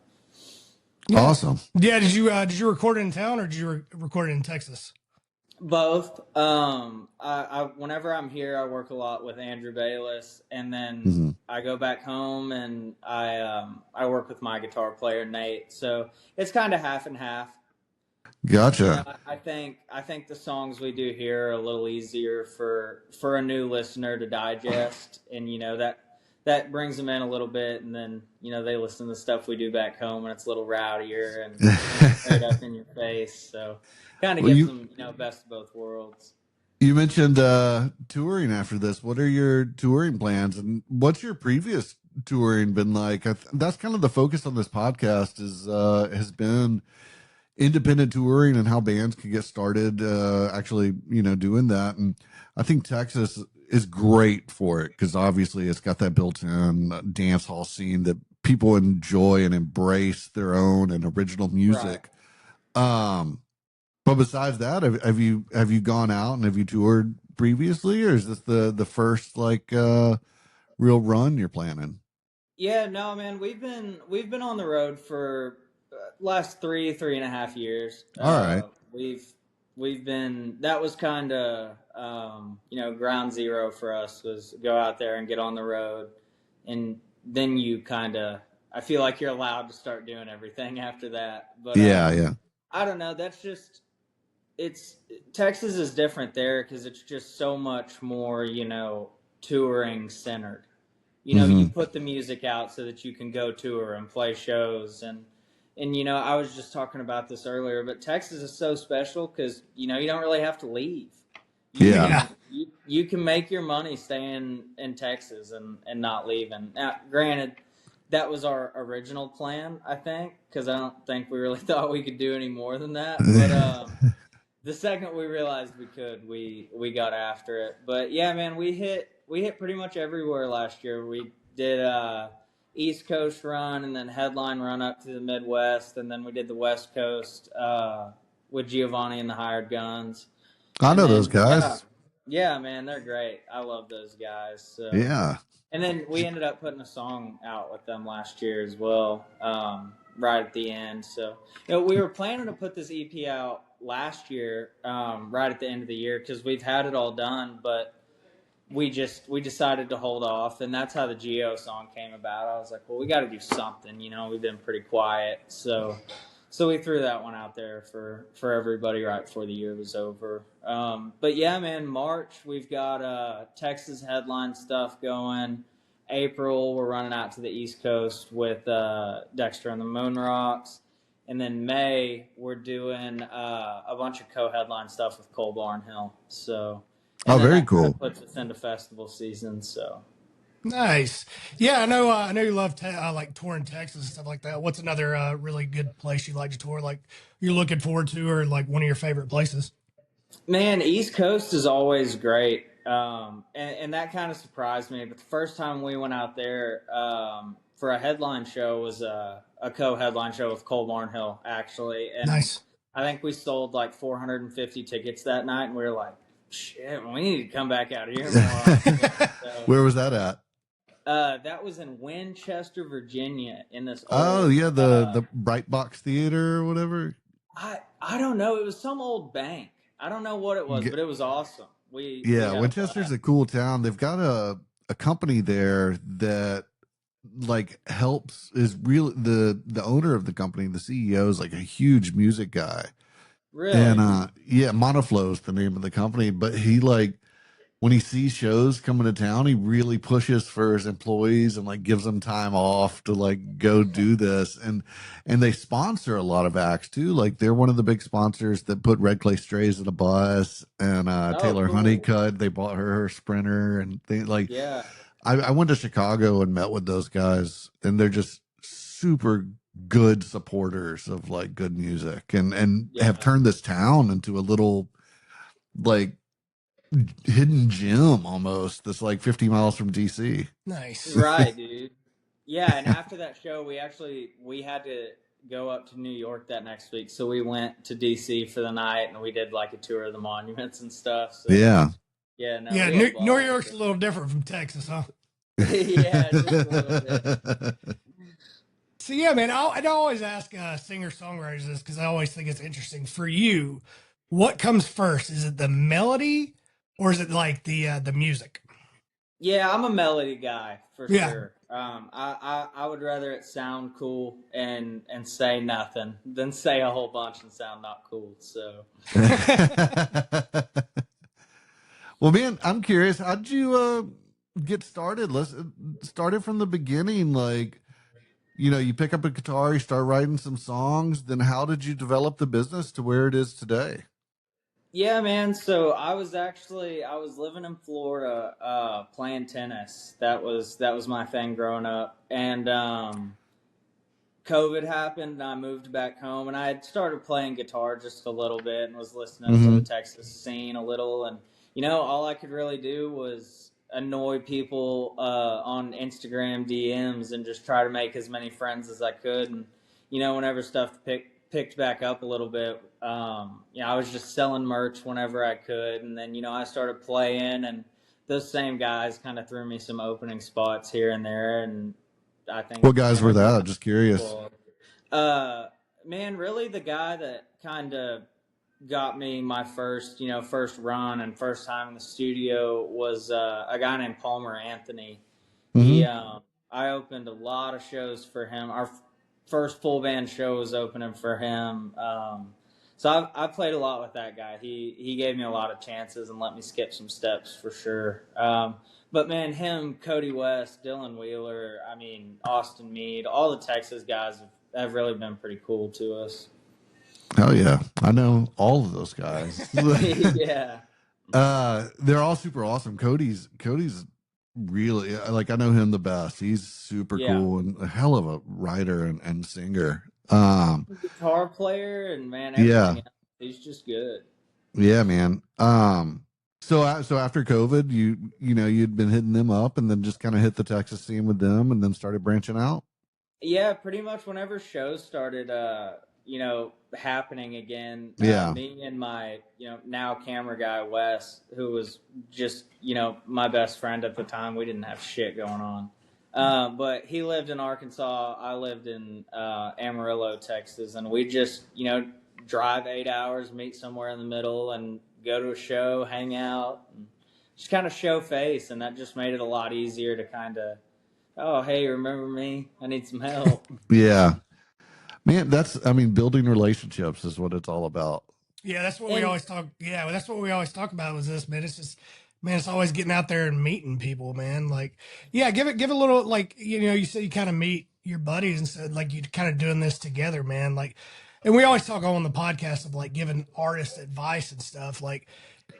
[SPEAKER 3] Awesome.
[SPEAKER 2] Yeah, did you record it in town or did you record it in Texas?
[SPEAKER 4] Both. I whenever I'm here, I work a lot with Andrew Bayless, and then I go back home and I work with my guitar player Nate. So it's kind of half and half.
[SPEAKER 3] Gotcha.
[SPEAKER 4] I think the songs we do here are a little easier for a new listener to digest, and that brings them in a little bit, and then they listen to the stuff we do back home, and it's a little rowdier and straight up in your face. So kind of gives them best of both worlds.
[SPEAKER 3] You mentioned touring after this. What are your touring plans, and what's your previous touring been like? That's kind of the focus on this podcast has been independent touring and how bands can get started actually doing that. And I think Texas is great for it because obviously it's got that built-in dance hall scene that people enjoy and embrace their own and original music. Right. But besides that, have you gone out and have you toured previously, or is this the first real run you're planning?
[SPEAKER 4] Yeah, no, man, we've been on the road for last 3.5 years.
[SPEAKER 3] All right.
[SPEAKER 4] We've been, that was kind of ground zero for us, was go out there and get on the road, and then you kind of, I feel like you're allowed to start doing everything after that. But
[SPEAKER 3] Yeah, yeah.
[SPEAKER 4] I don't know. That's just, it's Texas is different there because it's just so much more, touring centered. You
[SPEAKER 3] Hmm.
[SPEAKER 4] put the music out so that you can go tour and play shows, and I was just talking about this earlier, but Texas is so special because you don't really have to leave. You
[SPEAKER 3] Yeah.
[SPEAKER 2] Yeah.
[SPEAKER 4] can you can make your money staying in Texas and not leaving. Now, granted, that was our original plan, I think, because I don't think we really thought we could do any more than that. But the second we realized we could, we got after it. But yeah, man, we hit pretty much everywhere last year. We did East Coast run and then headline run up to the Midwest, and then we did the West Coast with Giovanni and the Hired Guns.
[SPEAKER 3] I
[SPEAKER 4] And
[SPEAKER 3] know those
[SPEAKER 4] then yeah,
[SPEAKER 3] guys.
[SPEAKER 4] yeah, man, they're great. I love those guys. So,
[SPEAKER 3] Yeah.
[SPEAKER 4] and then we ended up putting a song out with them last year as well, right at the end. So, we were planning to put this EP out last year, right at the end of the year, because we've had it all done, but we decided to hold off, and that's how the Geo song came about. I was like, well, we got to do something. We've been pretty quiet, so we threw that one out there for everybody right before the year was over. But yeah, man, March we've got Texas headline stuff going. April we're running out to the East Coast with Dexter and the Moon Rocks, and then May we're doing a bunch of co-headline stuff with Cole Barnhill. So,
[SPEAKER 3] Oh,
[SPEAKER 4] and then
[SPEAKER 3] very
[SPEAKER 4] that kind
[SPEAKER 3] cool.
[SPEAKER 4] of puts us into festival season. So.
[SPEAKER 2] Nice. Yeah, I know. I know you love like touring Texas and stuff like that. What's another really good place you like to tour? Like you're looking forward to, or like one of your favorite places?
[SPEAKER 4] Man, East Coast is always great. And that kind of surprised me. But the first time we went out there for a headline show was a co-headline show with Cole Barnhill, actually. And
[SPEAKER 2] Nice.
[SPEAKER 4] I think we sold like 450 tickets that night. And we were like, shit, we need to come back out here more often. So,
[SPEAKER 3] Where was that at?
[SPEAKER 4] that was in Winchester, Virginia, in this
[SPEAKER 3] Oh,
[SPEAKER 4] old.
[SPEAKER 3] yeah, the Bright Box Theater or whatever.
[SPEAKER 4] I don't know. It was some old bank. I don't know what it was, but it was awesome. We
[SPEAKER 3] Yeah,
[SPEAKER 4] had a
[SPEAKER 3] Winchester's
[SPEAKER 4] blast.
[SPEAKER 3] a cool town. They've got a company there that like helps is real the owner of the company, the CEO is like a huge music guy. And
[SPEAKER 4] Really?
[SPEAKER 3] yeah, Monoflow is the name of the company, but he like when he sees shows coming to town, he really pushes for his employees and like gives them time off to like go do this. And they sponsor a lot of acts too. Like they're one of the big sponsors that put Red Clay Strays in a bus, and
[SPEAKER 4] Oh,
[SPEAKER 3] Taylor
[SPEAKER 4] cool.
[SPEAKER 3] Honeycutt, they bought her Sprinter, and they like
[SPEAKER 4] Yeah.
[SPEAKER 3] I went to Chicago and met with those guys, and they're just super good supporters of like good music, and have
[SPEAKER 4] Yeah.
[SPEAKER 3] turned this town into a little like hidden gem almost that's like 50 miles from DC.
[SPEAKER 2] Nice.
[SPEAKER 4] Right, dude. Yeah, and after that show, we had to go up to New York that next week, so we went to DC for the night, and we did like a tour of the monuments and stuff. So
[SPEAKER 3] Yeah.
[SPEAKER 4] yeah, no,
[SPEAKER 2] Yeah,
[SPEAKER 4] we had a
[SPEAKER 2] New
[SPEAKER 4] blast.
[SPEAKER 2] York's a little different from Texas, huh?
[SPEAKER 4] Yeah, just a little bit.
[SPEAKER 2] So yeah, man, I'd always ask singer songwriters this because I always think it's interesting. For you, what comes first? Is it the melody, or is it like the music?
[SPEAKER 4] Yeah, I'm a melody guy for
[SPEAKER 2] Yeah.
[SPEAKER 4] sure. I would rather it sound cool and say nothing than say a whole bunch and sound not cool. So
[SPEAKER 3] Well, man, I'm curious. How'd you get started? Let's start it from the beginning. Like, you pick up a guitar, you start writing some songs. Then, how did you develop the business to where it is today?
[SPEAKER 4] yeah, man. So I was living in Florida, playing tennis. That was my thing growing up, and COVID happened, and I moved back home, and I had started playing guitar just a little bit, and was listening to
[SPEAKER 3] Hmm.
[SPEAKER 4] the Texas scene a little, and all I could really do was annoy people on Instagram DMs and just try to make as many friends as I could, and whenever stuff picked back up a little bit, I was just selling merch whenever I could, and then I started playing, and those same guys kind of threw me some opening spots here and there, and I think.
[SPEAKER 3] What guys were that? Just curious.
[SPEAKER 4] Man, really the guy that kind of got me my first, first run and first time in the studio was a guy named Palmer Anthony. He, I opened a lot of shows for him. Our first full band show was opening for him. So I played a lot with that guy. He gave me a lot of chances and let me skip some steps for sure. But man, him, Cody West, Dylan Wheeler, I mean, Austin Meade, all the Texas guys have really been pretty cool to us.
[SPEAKER 3] Hell yeah. I know all of those guys.
[SPEAKER 4] Yeah.
[SPEAKER 3] They're all super awesome. Cody's really, like, I know him the best. He's super cool and a hell of a writer and singer.
[SPEAKER 4] Guitar player and man, everything else. He's just good.
[SPEAKER 3] Yeah, man. So after COVID, you'd been hitting them up and then just kind of hit the Texas scene with them and then started branching out.
[SPEAKER 4] Yeah, pretty much whenever shows started, happening again. Me and my, now camera guy, Wes, who was just, my best friend at the time. We didn't have shit going on. But he lived in Arkansas. I lived in Amarillo, Texas. And we just, drive 8 hours, meet somewhere in the middle and go to a show, hang out, and just kind of show face. And that just made it a lot easier to kind of, oh, hey, remember me? I need some help.
[SPEAKER 3] Yeah. Man, building relationships is what it's all about.
[SPEAKER 2] Yeah, that's what we always talk. Yeah, that's what we always talk about was this, man. It's just, man, it's always getting out there and meeting people, man. Like, yeah, give a little, like, you said you kind of meet your buddies and said, like, you're kind of doing this together, man. Like, and we always talk on the podcast of like giving artists advice and stuff. Like,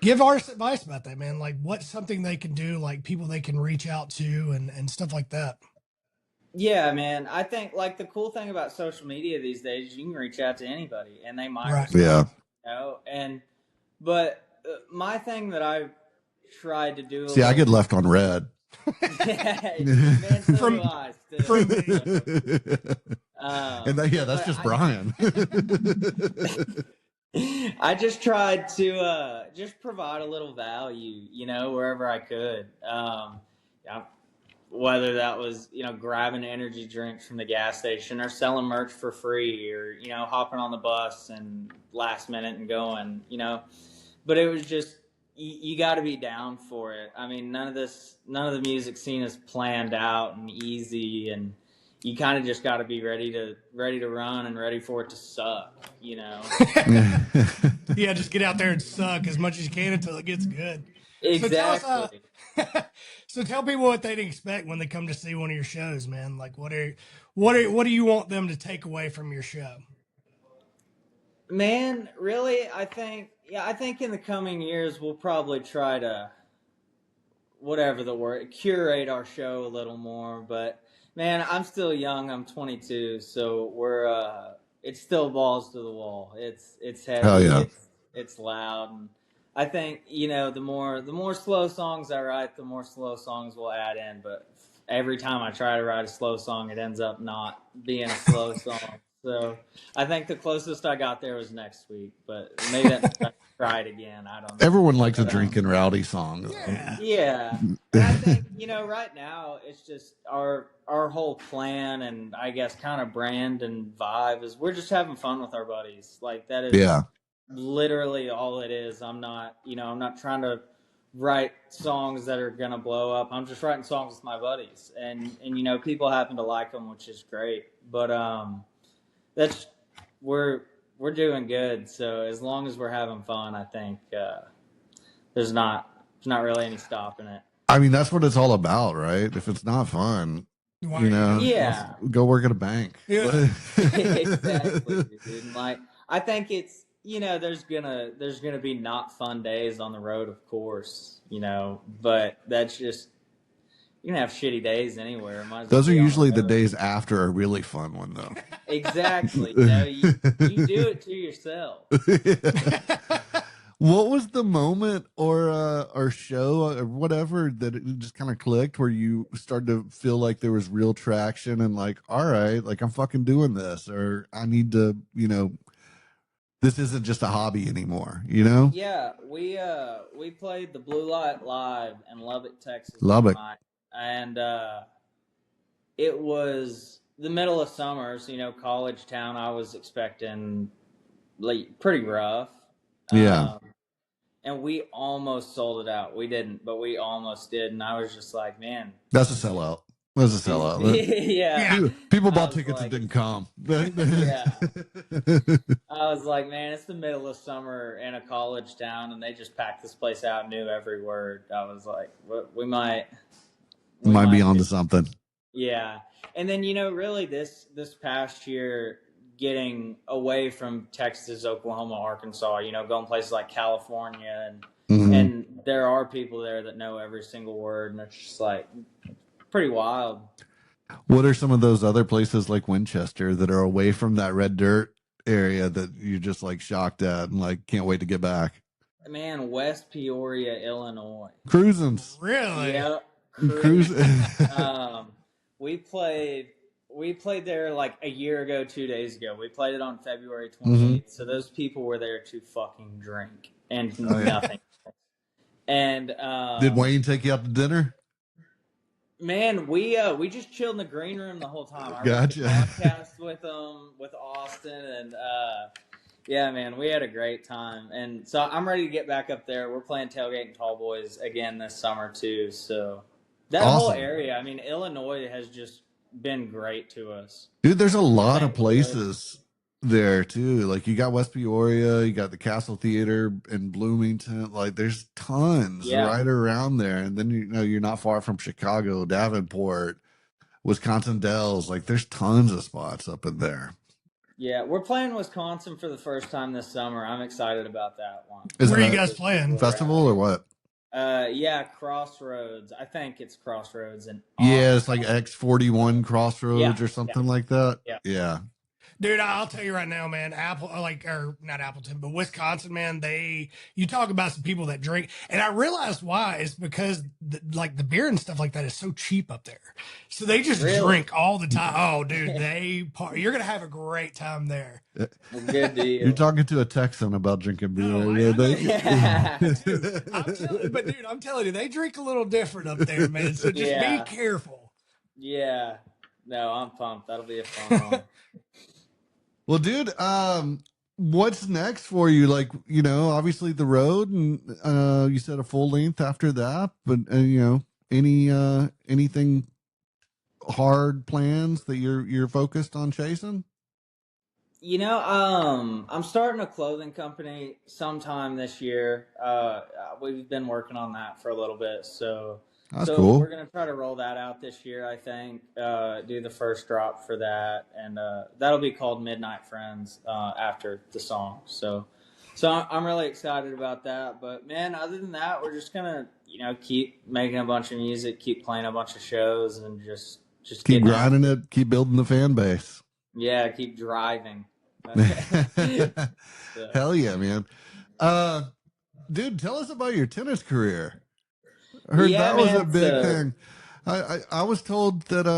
[SPEAKER 2] give artists advice about that, man. Like, what's something they can do, like people they can reach out to and stuff like that.
[SPEAKER 4] Yeah, man. I think like the cool thing about social media these days, you can reach out to anybody and they might respond, but my thing that I tried to do.
[SPEAKER 3] See, I get left on red.
[SPEAKER 4] Man, so do I.
[SPEAKER 3] And that's just Bryan.
[SPEAKER 4] I just tried to just provide a little value, wherever I could. Whether that was, grabbing energy drinks from the gas station or selling merch for free or, hopping on the bus and last minute and going, but it was just, you got to be down for it. I mean, none of the music scene is planned out and easy, and you kind of just got to be ready to run and ready for it to suck,
[SPEAKER 2] Yeah, just get out there and suck as much as you can until it gets good.
[SPEAKER 4] Exactly.
[SPEAKER 2] So tell people what they'd expect when they come to see one of your shows, man. Like, what do you want them to take away from your show?
[SPEAKER 4] Man, really, I think in the coming years we'll probably try to, whatever the word, curate our show a little more. But man, I'm still young. I'm 22, so we're it's still balls to the wall. It's heavy.
[SPEAKER 3] Hell yeah.
[SPEAKER 4] It's loud. And I think, the more slow songs I write, the more slow songs we'll add in. But every time I try to write a slow song, it ends up not being a slow song. So I think the closest I got there was Next Week, but maybe I'll try it again. I don't know.
[SPEAKER 3] Everyone likes a drinking rowdy song.
[SPEAKER 4] Yeah. And I think, right now it's just our whole plan and I guess kind of brand and vibe is we're just having fun with our buddies. Like that is literally all it is. I'm not trying to write songs that are going to blow up. I'm just writing songs with my buddies and people happen to like them, which is great. But, we're doing good. So as long as we're having fun, I think, there's not really any stopping it.
[SPEAKER 3] I mean, that's what it's all about, right? If it's not fun, go work at a bank.
[SPEAKER 2] Yeah.
[SPEAKER 4] Exactly, dude. Like, I think it's, there's gonna be not fun days on the road, of course, but that's just, you can have shitty days anywhere.
[SPEAKER 3] Those are usually the days after a really fun one, though.
[SPEAKER 4] Exactly. You do it to yourself.
[SPEAKER 3] What was the moment or show or whatever that it just kind of clicked where you started to feel like there was real traction and like, all right, like I'm fucking doing this, or I need to, this isn't just a hobby anymore,
[SPEAKER 4] Yeah, we played the Blue Light Live in Lubbock, Texas.
[SPEAKER 3] Lubbock.
[SPEAKER 4] And it was the middle of summer, so, college town. I was expecting like pretty rough.
[SPEAKER 3] Yeah.
[SPEAKER 4] And we almost sold it out. We didn't, but we almost did. And I was just like, man,
[SPEAKER 3] That's a sellout. That's a sellout.
[SPEAKER 4] yeah.
[SPEAKER 3] People
[SPEAKER 4] I
[SPEAKER 3] bought
[SPEAKER 4] was
[SPEAKER 3] tickets and
[SPEAKER 4] like,
[SPEAKER 3] didn't come.
[SPEAKER 4] yeah. I was like, man, it's the middle of summer in a college town, and they just packed this place out, knew every word. I was like, we might
[SPEAKER 3] be onto something.
[SPEAKER 4] Yeah. And then, really this past year, getting away from Texas, Oklahoma, Arkansas, going places like California, and there are people there that know every single word, and it's just like pretty wild.
[SPEAKER 3] What are some of those other places like Winchester that are away from that red dirt area that you're just like shocked at and like can't wait to get back?
[SPEAKER 4] Man, West Peoria, Illinois.
[SPEAKER 3] Cruisins.
[SPEAKER 2] Really?
[SPEAKER 4] Yeah. We played there like a year ago, 2 days ago. We played it on February 28th. So those people were there to fucking drink and nothing. And
[SPEAKER 3] did Wayne take you out to dinner?
[SPEAKER 4] Man, we just chilled in the green room the whole time. I
[SPEAKER 3] Gotcha.
[SPEAKER 4] podcast with Austin, and yeah, man, we had a great time. And so I'm ready to get back up there. We're playing Tailgate and Tall Boys again this summer too. So that whole area, I mean, Illinois has just been great to us.
[SPEAKER 3] Dude, there's a lot of places there too. Like you got West Peoria, you got the Castle Theater in Bloomington. Like there's tons right around there. And then you're not far from Chicago, Davenport, Wisconsin Dells. Like there's tons of spots up in there.
[SPEAKER 4] Yeah, we're playing Wisconsin for the first time this summer. I'm excited about that one.
[SPEAKER 2] Where are you guys playing?
[SPEAKER 3] Festival or what?
[SPEAKER 4] Yeah, Crossroads. I think it's Crossroads. And
[SPEAKER 3] it's like X41 Crossroads or something like that. Yeah.
[SPEAKER 2] Dude, I'll tell you right now, man, or not Appleton, but Wisconsin, man, you talk about some people that drink, and I realized why. It's because the beer and stuff like that is so cheap up there. So they just drink all the time. Oh, dude, you're going to have a great time there.
[SPEAKER 4] Good deal.
[SPEAKER 3] You're talking to a Texan about drinking beer.
[SPEAKER 2] I'm telling you, they drink a little different up there, man. So just be careful.
[SPEAKER 4] Yeah. No, I'm pumped. That'll be a fun one.
[SPEAKER 3] Well, dude, what's next for you? Like, obviously the road, and you said a full length after that, but anything hard plans that you're focused on chasing?
[SPEAKER 4] I'm starting a clothing company sometime this year. We've been working on that for a little bit, so
[SPEAKER 3] that's cool.
[SPEAKER 4] We're gonna try to roll that out this year. I think do the first drop for that, and that'll be called Midnight Friends after the song. So I'm really excited about that. But man, other than that, we're just gonna keep making a bunch of music, keep playing a bunch of shows, and just
[SPEAKER 3] keep grinding it, keep building the fan base.
[SPEAKER 4] Yeah, keep driving.
[SPEAKER 3] Hell yeah, man. Dude, tell us about your tennis career. I heard that was a big thing. I was told that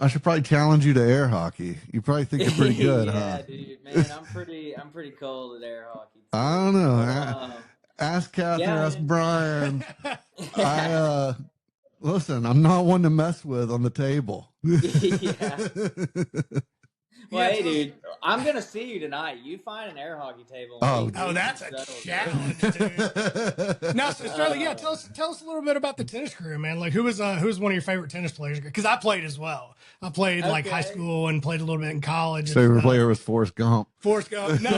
[SPEAKER 3] I should probably challenge you to air hockey. You probably think you're pretty good, huh?
[SPEAKER 4] Dude, man, I'm pretty cold at air hockey too.
[SPEAKER 3] I don't know. Ask Catherine, ask Bryan. Listen, I'm not one to mess with on the table.
[SPEAKER 4] Well, hey, dude, I'm going to see you tonight. You find an air hockey table.
[SPEAKER 2] Oh, that's a challenge, dude. Now, so Sterling, tell us a little bit about the tennis career, man. Like, who was one of your favorite tennis players? Because I played as well. I played like high school and played a little bit in college.
[SPEAKER 3] Favorite player was Forrest Gump.
[SPEAKER 2] Forrest Gump. No,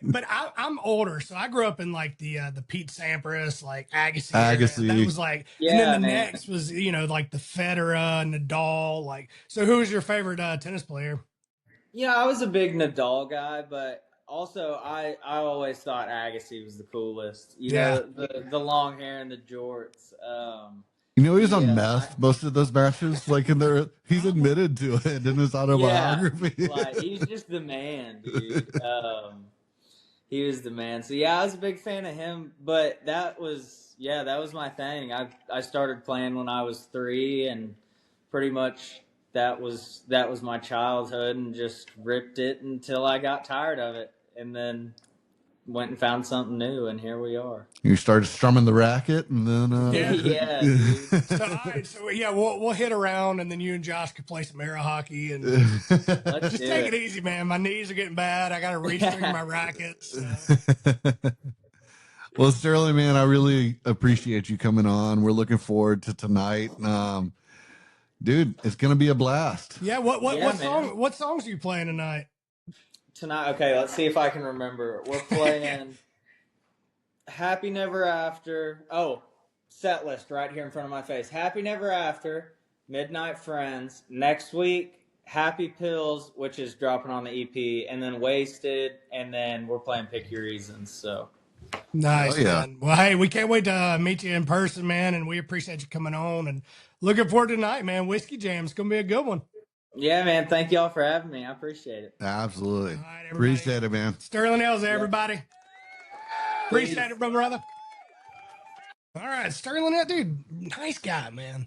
[SPEAKER 2] but I'm older, so I grew up in like the Pete Sampras, like Agassi. That was like, and then the next was like the Federer, Nadal. Like, so who was your favorite tennis player?
[SPEAKER 4] I was a big Nadal guy, but also I always thought Agassi was the coolest. The long hair and the jorts.
[SPEAKER 3] He was on meth most of those matches. Like he's admitted to it in his autobiography.
[SPEAKER 4] He's just the man, dude. He was the man. So I was a big fan of him. But that was my thing. I started playing when I was 3, and pretty much that was my childhood, and just ripped it until I got tired of it, and then went and found something new, and here we are.
[SPEAKER 3] You started strumming the racket, and then
[SPEAKER 4] Yeah, dude.
[SPEAKER 2] So, all right, so yeah, we'll hit around, and then you and Josh could play some air hockey, and
[SPEAKER 4] Let's
[SPEAKER 2] just
[SPEAKER 4] do
[SPEAKER 2] take
[SPEAKER 4] it.
[SPEAKER 2] it easy, man. My knees are getting bad. I got to restring my rackets.
[SPEAKER 3] Well, Sterling, man, I really appreciate you coming on. We're looking forward to tonight. Dude, it's gonna be a blast.
[SPEAKER 2] Yeah, what songs are you playing tonight?
[SPEAKER 4] Tonight, okay, let's see if I can remember. We're playing Happy Never After. Oh, set list right here in front of my face. Happy Never After, Midnight Friends. Next week, Happy Pills, which is dropping on the EP, and then Wasted, and then we're playing Pick Your Reasons. So
[SPEAKER 2] Nice,
[SPEAKER 3] Oh, yeah.
[SPEAKER 2] man. Well, hey, we can't wait to meet you in person, man, and we appreciate you coming on and looking forward to tonight, man. Whiskey Jam's gonna be a good one.
[SPEAKER 4] yeah, man, thank y'all for having me. I appreciate it.
[SPEAKER 3] Absolutely.
[SPEAKER 2] All right, everybody.
[SPEAKER 3] Appreciate it, man.
[SPEAKER 2] Sterling Elza, everybody. Appreciate it, brother. All right, Sterling, that dude, nice guy, man.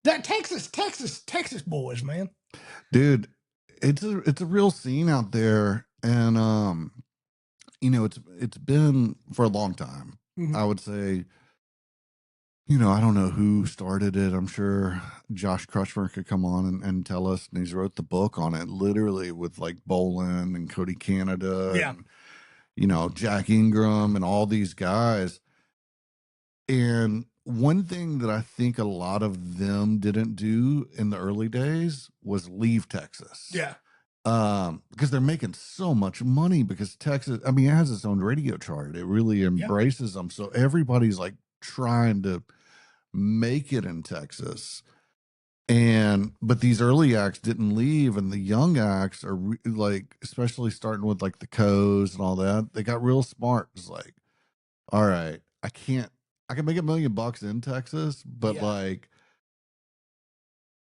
[SPEAKER 2] That Texas boys, man.
[SPEAKER 3] Dude, it's a real scene out there, and it's been for a long time.
[SPEAKER 2] Mhm.
[SPEAKER 3] I would say, I don't know who started it. I'm sure Josh Crutchmer could come on and tell us, and he's wrote the book on it, literally with like Bolin and Cody Canada,
[SPEAKER 2] Yeah.
[SPEAKER 3] and Jack Ingram and all these guys. And one thing that I think a lot of them didn't do in the early days was leave Texas.
[SPEAKER 2] Yeah.
[SPEAKER 3] Because they're making so much money, because Texas, I mean, it has its own radio chart. It really embraces them. So everybody's like trying to make it in Texas. But these early acts didn't leave, and the young acts are like, especially starting with like the Coes and all that, they got real smart. It's like, all right, I can make $1 million in Texas, but like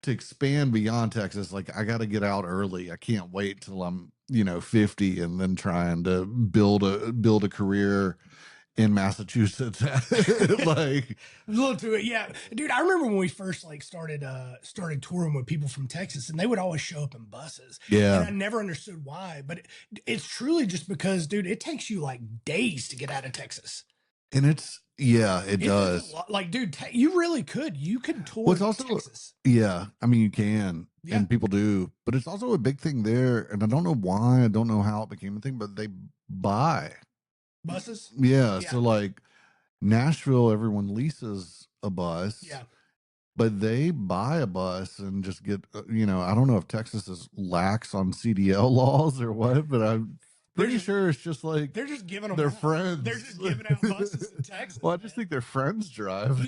[SPEAKER 3] to expand beyond Texas, like I got to get out early. I can't wait till I'm 50 and then trying to build a career in Massachusetts. Like
[SPEAKER 2] a little to it, yeah, dude. I remember when we first like started touring with people from Texas, and they would always show up in buses.
[SPEAKER 3] Yeah.
[SPEAKER 2] And I never understood why, but it's truly just because, dude, it takes you like days to get out of Texas.
[SPEAKER 3] And it does.
[SPEAKER 2] Like, dude, you really could. You could tour
[SPEAKER 3] Well, it's also,
[SPEAKER 2] Texas.
[SPEAKER 3] Yeah, I mean, you can,
[SPEAKER 2] Yeah.
[SPEAKER 3] and people do, but it's also a big thing there. And I don't know why, I don't know how it became a thing, but they buy
[SPEAKER 2] buses.
[SPEAKER 3] Yeah. So like Nashville, everyone leases a bus.
[SPEAKER 2] Yeah.
[SPEAKER 3] But they buy a bus and just get, I don't know if Texas is lax on CDL laws or what, but I'm pretty sure it's just like
[SPEAKER 2] they're just giving them
[SPEAKER 3] their
[SPEAKER 2] out.
[SPEAKER 3] friends.
[SPEAKER 2] They're just giving out buses in Texas.
[SPEAKER 3] Well, I just think their friends drive.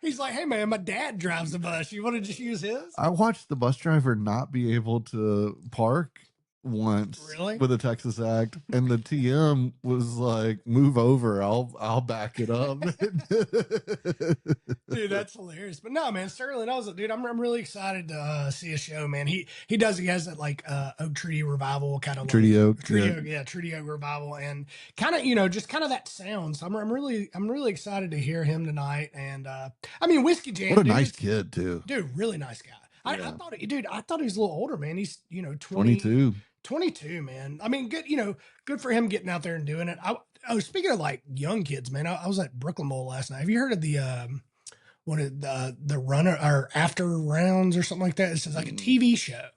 [SPEAKER 2] He's like, hey man, my dad drives the bus. You want to just use his?
[SPEAKER 3] I watched the bus driver not be able to park once with a Texas act, and the TM was like, move over, I'll back it up.
[SPEAKER 2] Dude, that's hilarious. But no, man, Sterling Elza, dude, I'm really excited to see a show, man. He has that like Oak Tree revival kind of
[SPEAKER 3] Treaty Oak,
[SPEAKER 2] Treaty Oak revival, and kind of just kind of that sound. So I'm really excited to hear him tonight. And I mean, Whiskey Jam,
[SPEAKER 3] what a nice kid too,
[SPEAKER 2] dude, really nice guy. I thought he was a little older, man. He's 22, man. I mean, good for him getting out there and doing it. Speaking of like young kids, man, I was at Brooklyn Bowl last night. Have you heard of the the runner or after rounds or something like that? It's like a TV show,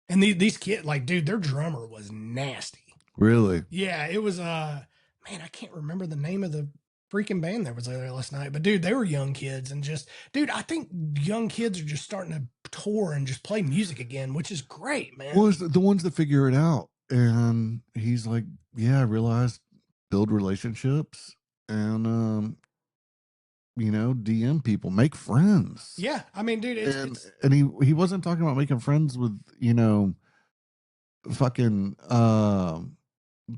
[SPEAKER 2] and these kids, like, dude, their drummer was nasty.
[SPEAKER 3] Really?
[SPEAKER 2] Yeah, it was. Man, I can't remember the name of the freaking band that was there last night, but dude, they were young kids, and just, dude, I think young kids are just starting to tour and just play music again, which is great, man.
[SPEAKER 3] Well, it's the ones that figure it out, and he's like, yeah, I realized build relationships and DM people, make friends.
[SPEAKER 2] Yeah, I mean, dude,
[SPEAKER 3] and he wasn't talking about making friends with fucking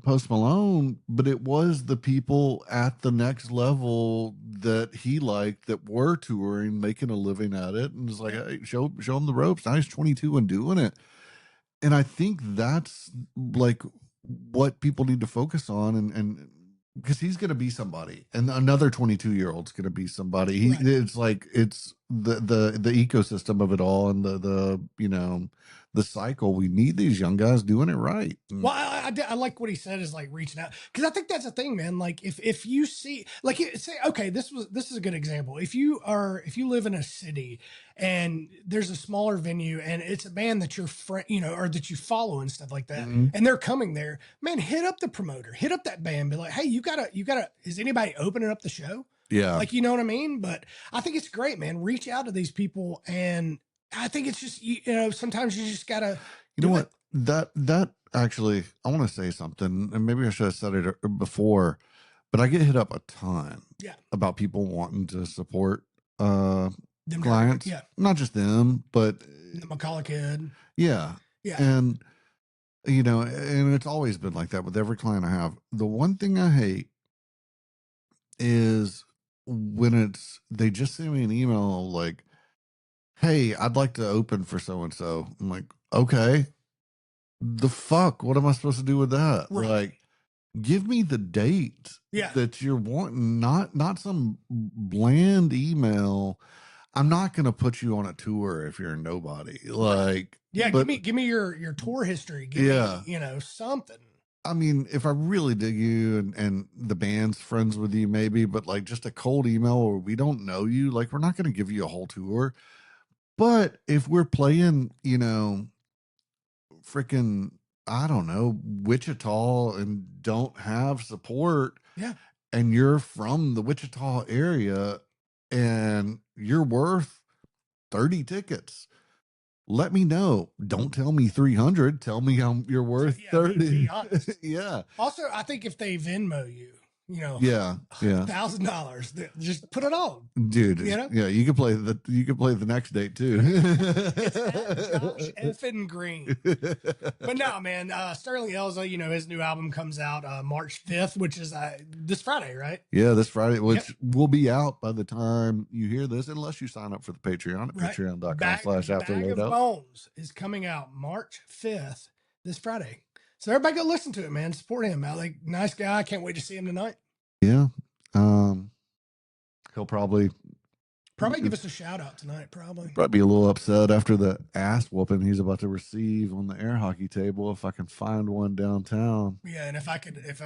[SPEAKER 3] Post Malone, but it was the people at the next level that he liked that were touring, making a living at it, and was like, hey, show him the ropes. Now he's 22 and doing it. And I think that's like what people need to focus on, and because he's going to be somebody, and another 22-year-old's going to be somebody. It's like, it's the ecosystem of it all and the you know, the cycle. We need these young guys doing it right.
[SPEAKER 2] Well, I like what he said is like reaching out, because I think that's the thing, man. Like if you see, like, say, okay, this is a good example. If you live in a city and there's a smaller venue and it's a band that you're or that you follow and stuff like that,
[SPEAKER 3] Mhm.
[SPEAKER 2] and they're coming there, man, hit up the promoter, hit up that band, be like, hey, you gotta, is anybody opening up the show?
[SPEAKER 3] Yeah.
[SPEAKER 2] Like, you know what I mean? But I think it's great, man. Reach out to these people, and I think it's just, you know, sometimes you just gotta.
[SPEAKER 3] You know what? That actually, I want to say something, and maybe I should have said it before, but I get hit up a ton about people wanting to support
[SPEAKER 2] Them
[SPEAKER 3] clients.
[SPEAKER 2] Yeah.
[SPEAKER 3] Not just them, but
[SPEAKER 2] The McCullough kid.
[SPEAKER 3] yeah.
[SPEAKER 2] Yeah.
[SPEAKER 3] And you know, and it's always been like that with every client I have. The one thing I hate is when they just send me an email like, hey, I'd like to open for so and so. I'm like, okay, the fuck? What am I supposed to do with that?
[SPEAKER 2] Right.
[SPEAKER 3] Like, give me the date
[SPEAKER 2] Yeah.
[SPEAKER 3] that you're wanting, not some bland email. I'm not gonna put you on a tour if you're a nobody. Like,
[SPEAKER 2] yeah,
[SPEAKER 3] but,
[SPEAKER 2] give me your tour history. Give me, you know, something.
[SPEAKER 3] I mean, if I really dig you and the band's friends with you, maybe, but like just a cold email or we don't know you, like we're not going to give you a whole tour. But if we're playing, you know, freaking, I don't know, Wichita and don't have support,
[SPEAKER 2] Yeah,
[SPEAKER 3] and you're from the Wichita area and you're worth 30 tickets, let me know. Don't tell me 300. Tell me you're worth 30.
[SPEAKER 2] Be honest.
[SPEAKER 3] Yeah.
[SPEAKER 2] Also, I think if they Venmo you, you know,
[SPEAKER 3] Yeah.
[SPEAKER 2] $1,000, just put it on,
[SPEAKER 3] dude.
[SPEAKER 2] You know?
[SPEAKER 3] Yeah, you could play the next date too.
[SPEAKER 2] It's at Josh effing Green. But no, man, Sterling Elza, you know, his new album comes out March 5th, which is this Friday, right?
[SPEAKER 3] Yeah, this Friday, which will be out by the time you hear this, unless you sign up for the Patreon at patreon.com/afterloadout.
[SPEAKER 2] Bag of Bones is coming out March 5th, this Friday. So everybody go listen to it, man. Support him. I like, nice guy. Can't wait to see him tonight.
[SPEAKER 3] Yeah. He'll probably
[SPEAKER 2] give us a shout out tonight. Probably
[SPEAKER 3] be a little upset after the ass whooping he's about to receive on the air hockey table if I can find one downtown.
[SPEAKER 2] Yeah, and if I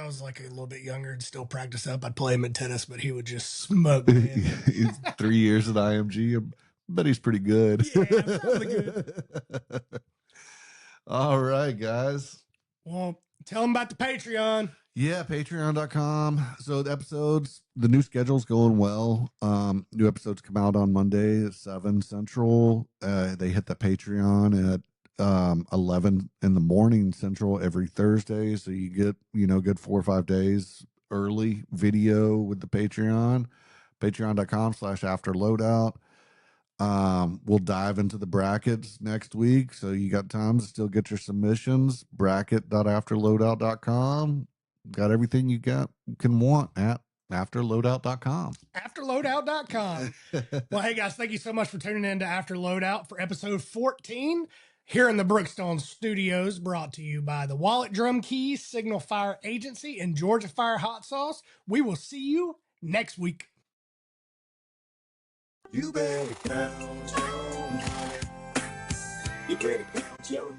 [SPEAKER 2] was like a little bit younger and still practice up, I'd play him in tennis, but he would just smoke me.
[SPEAKER 3] He's 3 years at IMG. I bet he's pretty good.
[SPEAKER 2] Yeah, probably good.
[SPEAKER 3] All right, guys.
[SPEAKER 2] Well, tell them about the Patreon.
[SPEAKER 3] Yeah, patreon.com. So the new schedule's going well. New episodes come out on Monday at 7 Central. They hit the Patreon at 11 in the morning Central every Thursday. So you get, you know, good 4 or 5 days early video with the Patreon. Patreon.com/afterloadout. We'll dive into the brackets next week. So you got time to still get your submissions. Bracket.afterloadout.com. Got everything you can want at afterloadout.com.
[SPEAKER 2] Afterloadout.com. Well, hey guys, thank you so much for tuning in to After Loadout for episode 14 here in the Brookstone Studios, brought to you by the Wallet Drum Keys, Signal Fire Agency, and Georgia Fire Hot Sauce. We will see you next week.
[SPEAKER 5] You better count your money. You better count your money.